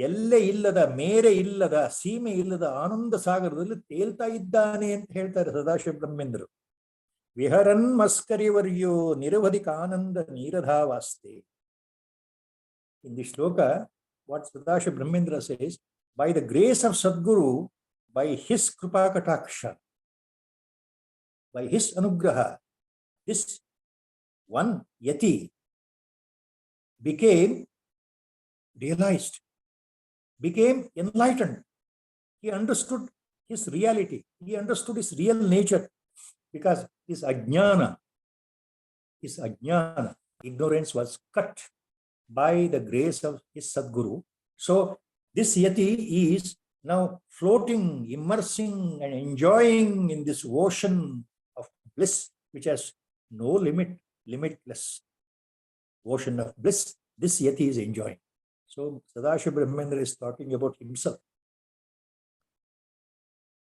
ಎಲ್ಲೇ ಇಲ್ಲದ, ಮೇರೆ ಇಲ್ಲದ, ಸೀಮೆ ಇಲ್ಲದ ಆನಂದ ಸಾಗರದಲ್ಲಿ ತೇಲ್ತಾ ಇದ್ದಾನೆ ಅಂತ ಹೇಳ್ತಾರೆ ಸದಾಶಿವ ಬ್ರಹ್ಮೇಂದ್ರು. ವಿಹರನ್ ಮಸ್ಕರಿವರ್ಯೋ ನಿರವಧಿಕ ಆನಂದ ನೀರಧಾವಾಸ್ತೆ. In this shloka, what Sadashiva Brahmendra says, by the grace of Sadguru, by his Kripa Kataksha, by his Anugraha, this one yati became realized, became enlightened. He understood his reality. He understood his real nature, because his ajnana, ignorance was cut by the grace of his Sadguru. So this yati is now floating, immersing and enjoying in this ocean of bliss, which has no limit, limitless ocean of bliss. This yati is enjoying. So Sadashiva Brahmendra is talking about himself,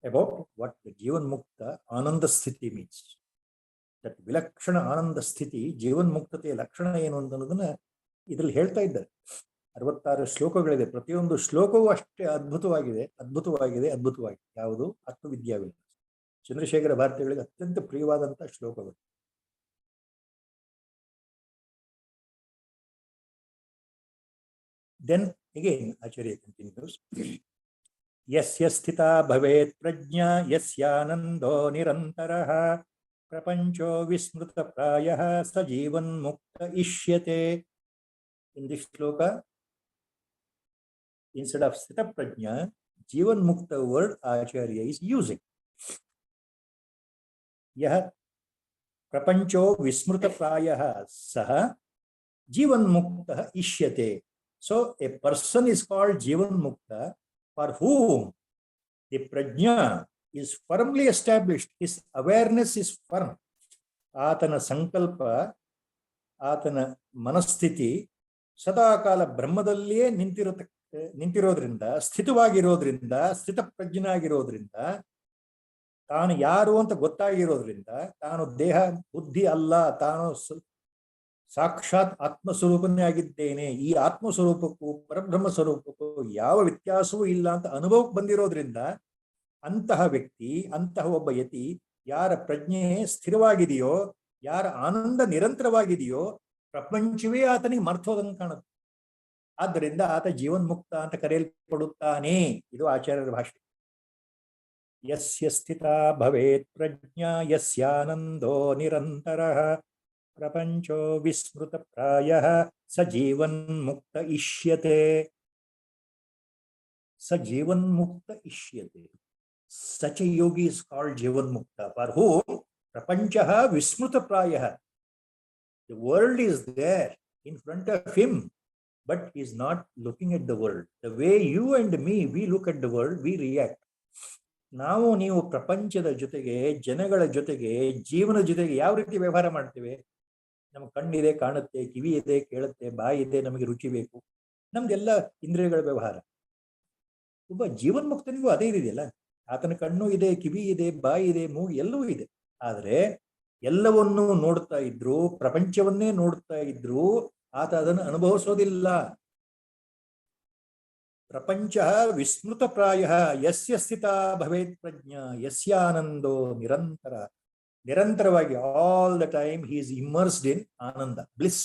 about what the Jivan Mukta Ananda Sthiti means. That Vilakshana Ananda Sthiti, Jivan Muktate Lakshana ಏನು ಅನ್ನೋದನ್ನ ಇದರಲ್ಲಿ ಹೇಳ್ತಾ ಇದ್ದಾರೆ. 66 ಶ್ಲೋಕಗಳಿದೆ. ಪ್ರತಿಯೊಂದು ಶ್ಲೋಕವೂ ಅಷ್ಟೇ ಅದ್ಭುತವಾಗಿದೆ. ಯಾವುದು? ಆತ್ಮವಿದ್ಯಾ ವಿಲಾಸ. ಚಂದ್ರಶೇಖರ ಭಾರತಿಗಳಿಗೆ ಅತ್ಯಂತ ಪ್ರಿಯವಾದಂತಹ ಶ್ಲೋಕಗಳು. Then again, Acharya continues, Yasya sthita bhavet prajna yasyanando nirantaraha prapancho vismruta prayah sajivan mukta ishyate. In this shloka, instead of sthita prajna, jivan mukta word Acharya is using. Yah prapancho vismruta prayah saha jivan mukta ishyate. So a person is called Jivan Mukta for whom the prajna is firmly established. His awareness is firm. Atana sankalpa, atana manasthiti ಸದಾಕಾಲ ಬ್ರಹ್ಮದಲ್ಲಿಯೇ ನಿಂತಿರೋದ್ರಿಂದ, ಸ್ಥಿತವಾಗಿರೋದ್ರಿಂದ, ಸ್ಥಿತ ಪ್ರಜ್ಞನಾಗಿರೋದ್ರಿಂದ, ತಾನು ಯಾರು ಅಂತ ಗೊತ್ತಾಗಿರೋದ್ರಿಂದ, ತಾನು ದೇಹ ಬುದ್ಧಿ ಅಲ್ಲ, ತಾನು ಸಾಕ್ಷಾತ್ ಆತ್ಮಸ್ವರೂಪನೇ ಆಗಿದ್ದೇನೆ. ಈ ಆತ್ಮಸ್ವರೂಪಕ್ಕೂ ಪರಬ್ರಹ್ಮ ಸ್ವರೂಪಕ್ಕೂ ಯಾವ ವ್ಯತ್ಯಾಸವೂ ಇಲ್ಲ ಅಂತ ಅನುಭವಕ್ಕೆ ಬಂದಿರೋದ್ರಿಂದ ಅಂತಹ ವ್ಯಕ್ತಿ, ಅಂತಹ ಒಬ್ಬ ಯತಿ, ಯಾರ ಪ್ರಜ್ಞೆ ಸ್ಥಿರವಾಗಿದೆಯೋ, ಯಾರ ಆನಂದ ನಿರಂತರವಾಗಿದೆಯೋ, ಪ್ರಪಂಚವೇ ಆತನಿಗೆ ಮರ್ತೋದಂಗೆ ಕಾಣುತ್ತೆ. ಆದ್ದರಿಂದ ಆತ ಜೀವನ್ಮುಕ್ತ ಅಂತ ಕರೆಯಲ್ಪಡುತ್ತಾನೆ. ಇದು ಆಚಾರ್ಯರ ಭಾಷೆ. ಯಸ್ಯ ಸ್ಥಿತಾ ಭವೇತ್ ಪ್ರಜ್ಞಾ ಯಸ್ಯಾನಂದೋ ನಿರಂತರಃ ಪ್ರಪಂಚೋ ವಿಸ್ಮೃತ ಪ್ರಾಯಃ ಸ ಜೀವನ್ಮುಕ್ತ ಇಷ್ಯತೆ. ಸ ಜೀವನ್ಮುಕ್ತ ಇಷ್ಯತೆ. Such a yogi is called Jivanmukta, for whom Prapanchah Vismruta Prayah. The world is there in front of him, but he is not looking at the world. The way you and me, we look at the world, we react. ನಾವು ನೀವು ಪ್ರಪಂಚದ ಜೊತೆಗೆ, ಜನಗಳ ಜೊತೆಗೆ, ಜೀವನ ಜೊತೆಗೆ ಯಾವ ರೀತಿ ವ್ಯವಹಾರ ಮಾಡ್ತೇವೆ? ನಮ್ಗೆ ಕಣ್ಣಿದೆ, ಕಾಣುತ್ತೆ, ಕಿವಿ ಇದೆ, ಕೇಳುತ್ತೆ, ಬಾಯಿ ಇದೆ, ನಮಗೆ ರುಚಿ ಬೇಕು, ನಮ್ದೆಲ್ಲ ಇಂದ್ರಿಯಗಳ ವ್ಯವಹಾರ. ಒಬ್ಬ ಜೀವನ್ಮುಕ್ತನಿಗೂ ಅದೇ ಇದೆಯಲ್ಲ. ಆತನ ಕಣ್ಣು ಇದೆ, ಕಿವಿ ಇದೆ, ಬಾಯಿ ಇದೆ, ಮೂಗು ಎಲ್ಲವೂ ಇದೆ. ಆದರೆ ಎಲ್ಲವನ್ನೂ ನೋಡ್ತಾ ಇದ್ರು, ಪ್ರಪಂಚವನ್ನೇ ನೋಡ್ತಾ ಇದ್ರು, ಆತ ಅದನ್ನು ಅನುಭವಿಸೋದಿಲ್ಲ. ಪ್ರಪಂಚ ವಿಸ್ಮೃತ ಪ್ರಾಯ ಯಸ್ಯ ಸ್ಥಿತ ಭವೇತ್ ಪ್ರಜ್ಞಾ ಯಸ್ಯಾನಂದೋ ನಿರಂತರ. ನಿರಂತರವಾಗಿ all the time he is immersed in ananda, bliss.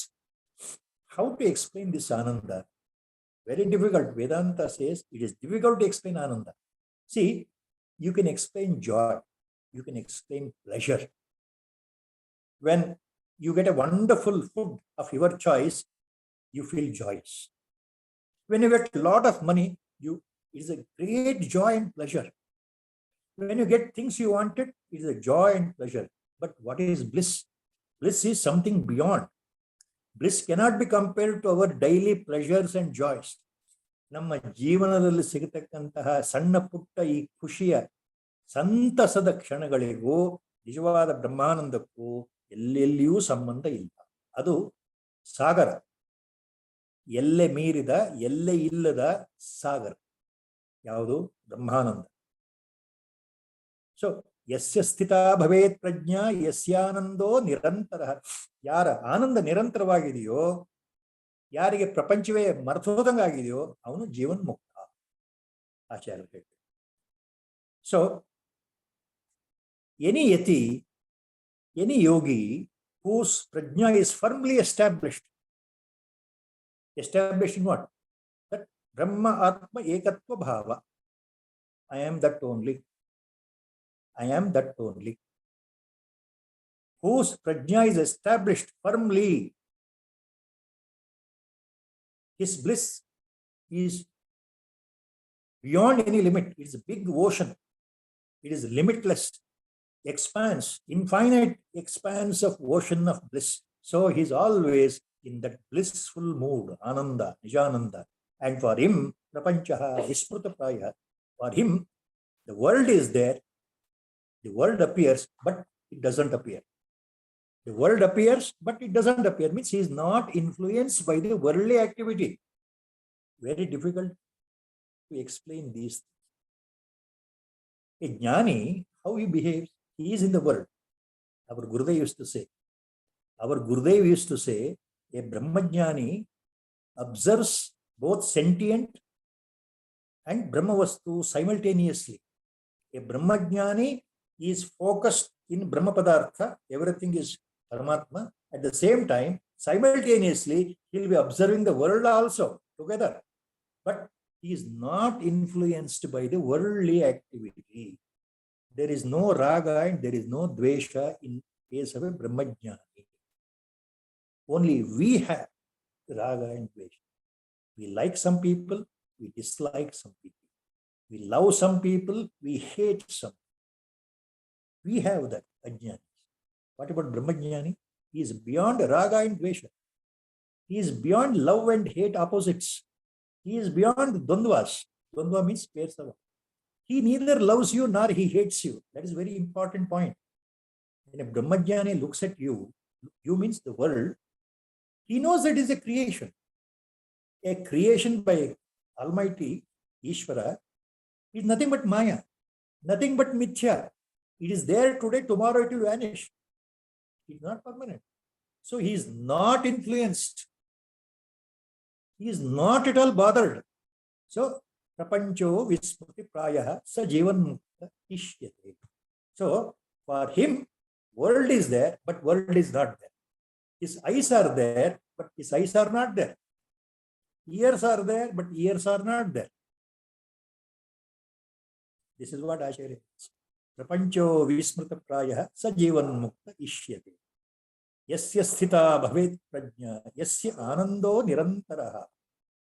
How to explain this ananda? Very difficult. Vedanta says it is difficult to explain Ananda. See, you can explain joy, you can explain pleasure. When you get a wonderful food of your choice, you feel joyous. When you get a lot of money, it is a great joy and pleasure. When you get things you wanted, it is a joy and pleasure. But what is bliss? Bliss is something beyond. Bliss cannot be compared to our daily pleasures and joys. ನಮ್ಮ ಜೀವನದಲ್ಲಿ ಸಿಗತಕ್ಕಂತಹ ಸಣ್ಣ ಪುಟ್ಟ ಈ ಖುಷಿಯ ಸಂತಸದ ಕ್ಷಣಗಳಿಗೂ ನಿಜವಾದ ಬ್ರಹ್ಮಾನಂದಕ್ಕೂ ಎಲ್ಲೆಲ್ಲಿಯೂ ಸಂಬಂಧ ಇಲ್ಲ. ಅದು ಸಾಗರ, ಎಲ್ಲೆ ಮೀರಿದ, ಎಲ್ಲೆ ಇಲ್ಲದ ಸಾಗರ. ಯಾವುದು? ಬ್ರಹ್ಮಾನಂದ. ಸೊ ಯಸ್ಯ ಸ್ಥಿತ ಭವೇತ್ ಪ್ರಜ್ಞಾ ಯಸ್ಯಾನಂದೋ ನಿರಂತರ. ಯಾರ ಆನಂದ ನಿರಂತರವಾಗಿದೆಯೋ, ಯಾರಿಗೆ ಪ್ರಪಂಚವೇ ಮರ್ತೋದಂಗಾಗಿದೆಯೋ, ಅವನು ಜೀವನ್ ಮುಕ್ತ. ಆಚಾರ್ಯ ಹೇಳ್ತಾರೆ. So any yati, any yogi whose prajna is firmly established in what? That Brahma Atma Ekatva Bhava. I am that only. I am that only. Whose prajna is established firmly, his bliss is beyond any limit. It is a big ocean. It is limitless, expanse, infinite expanse of ocean of bliss. So he is always in that blissful mood, Ananda, Nijananda. And for him, Prapanchaha Vismruta Praya, for him, the world is there. The world appears, but it doesn't appear. The world appears, but it doesn't appear. Means he is not influenced by the worldly activity. Very difficult to explain these things. A jnani, how he behaves, he is in the world. Our Gurudev used to say, a Brahmajnani observes both sentient and Brahmavastu simultaneously. A Brahmajnani is focused in Brahma Padartha, everything is Paramatma. At the same time, simultaneously, he will be observing the world also together. But he is not influenced by the worldly activity. There is no raga and there is no dvesha in case of a Brahmajnani. Only we have raga and dvesha. We like some people, we dislike some people. We love some people, we hate some. We have that ajnani. What about Brahmajnani? He is beyond raga and dvesha. He is beyond love and hate opposites. He is beyond dvandvas. Dvandva means persava. He neither loves you nor he hates you. That is a very important point. When a Brahmajnani looks at you, you means the world, he knows that it is a creation. A creation by Almighty Ishvara is nothing but Maya, nothing but Mithya. It is there today, tomorrow it will vanish. It is not permanent. So he is not influenced. He is not at all bothered. So prapancho vismriti prayaha sa jivan mukta ishyate. So for him, world is there, but world is not there. His eyes are there, but his eyes are not there. Ears are there, but ears are not there. This is what Acharya says. Prapancho vismrita prayaha sa jivan mukta ishyate. Yasya sthita bhavet prajna, yasya anando nirantaraha.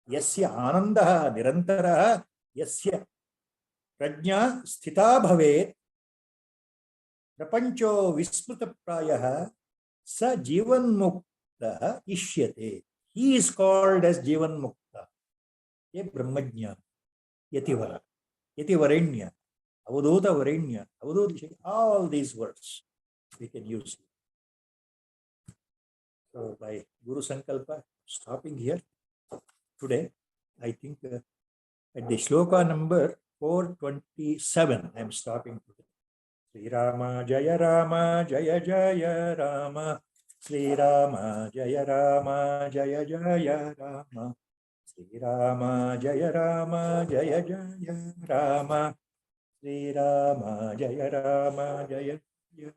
Yasya anandaha nirantaraha, yasya prajna sthita bhavet. Prapancho vismrita prayaha sa jivan mukta ishyate. He is called as jivan mukta. Ye brahmajna, yativara, yativarenya, avadhuta varenya, avadhuta, all these words we can use. So by Guru Sankalpa, stopping here today, I think at the shloka number 427, I am stopping today. Sri Rama Jaya Rama Jaya Jaya Rama. Sri Rama Jaya Rama Jaya Jaya Rama. Sri Rama Jaya Rama Jaya Jaya Rama. Sri Rama Jaya Rama Jaya Jaya.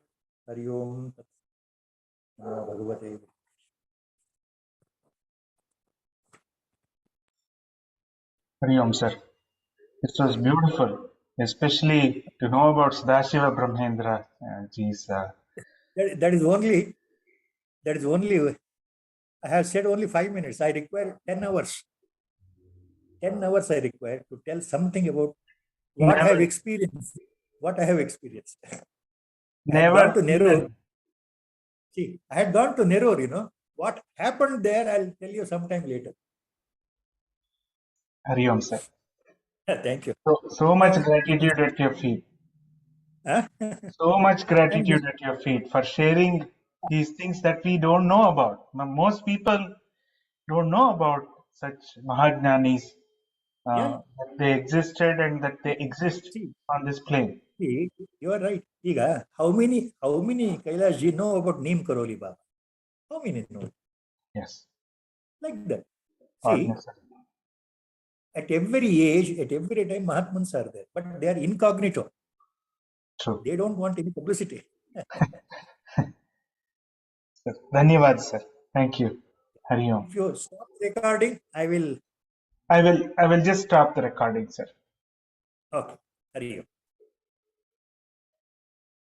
Hari Om Tat Namo Bhagavate. Hari Om, sir. This was beautiful, especially to know about Sadashiva Brahmendra ji's. That is only, I have said only 5 minutes. I require 10 hours. 10 hours I require to tell something about what I have experienced. What I have experienced. I had gone to Nerur. See, I had gone to Nerur, you know. What happened there, I'll tell you sometime later. Hari Om, sir. Thank you. So much gratitude at your feet. So much gratitude at your feet for sharing these things that we don't know about. Most people don't know about such Mahajnanis, that they existed and that they exist on this plane. See, you are right. Iga, how many Kailash ji know about Neem Karoli Baba? How many know? Yes. Like that. See, at every age, at every time, Mahatmans are there, but they are incognito. True. They don't want any publicity. Dhanyavad, sir. Thank you. Hari Om. If you stop recording, I will just stop the recording, sir. Okay. Hari Om.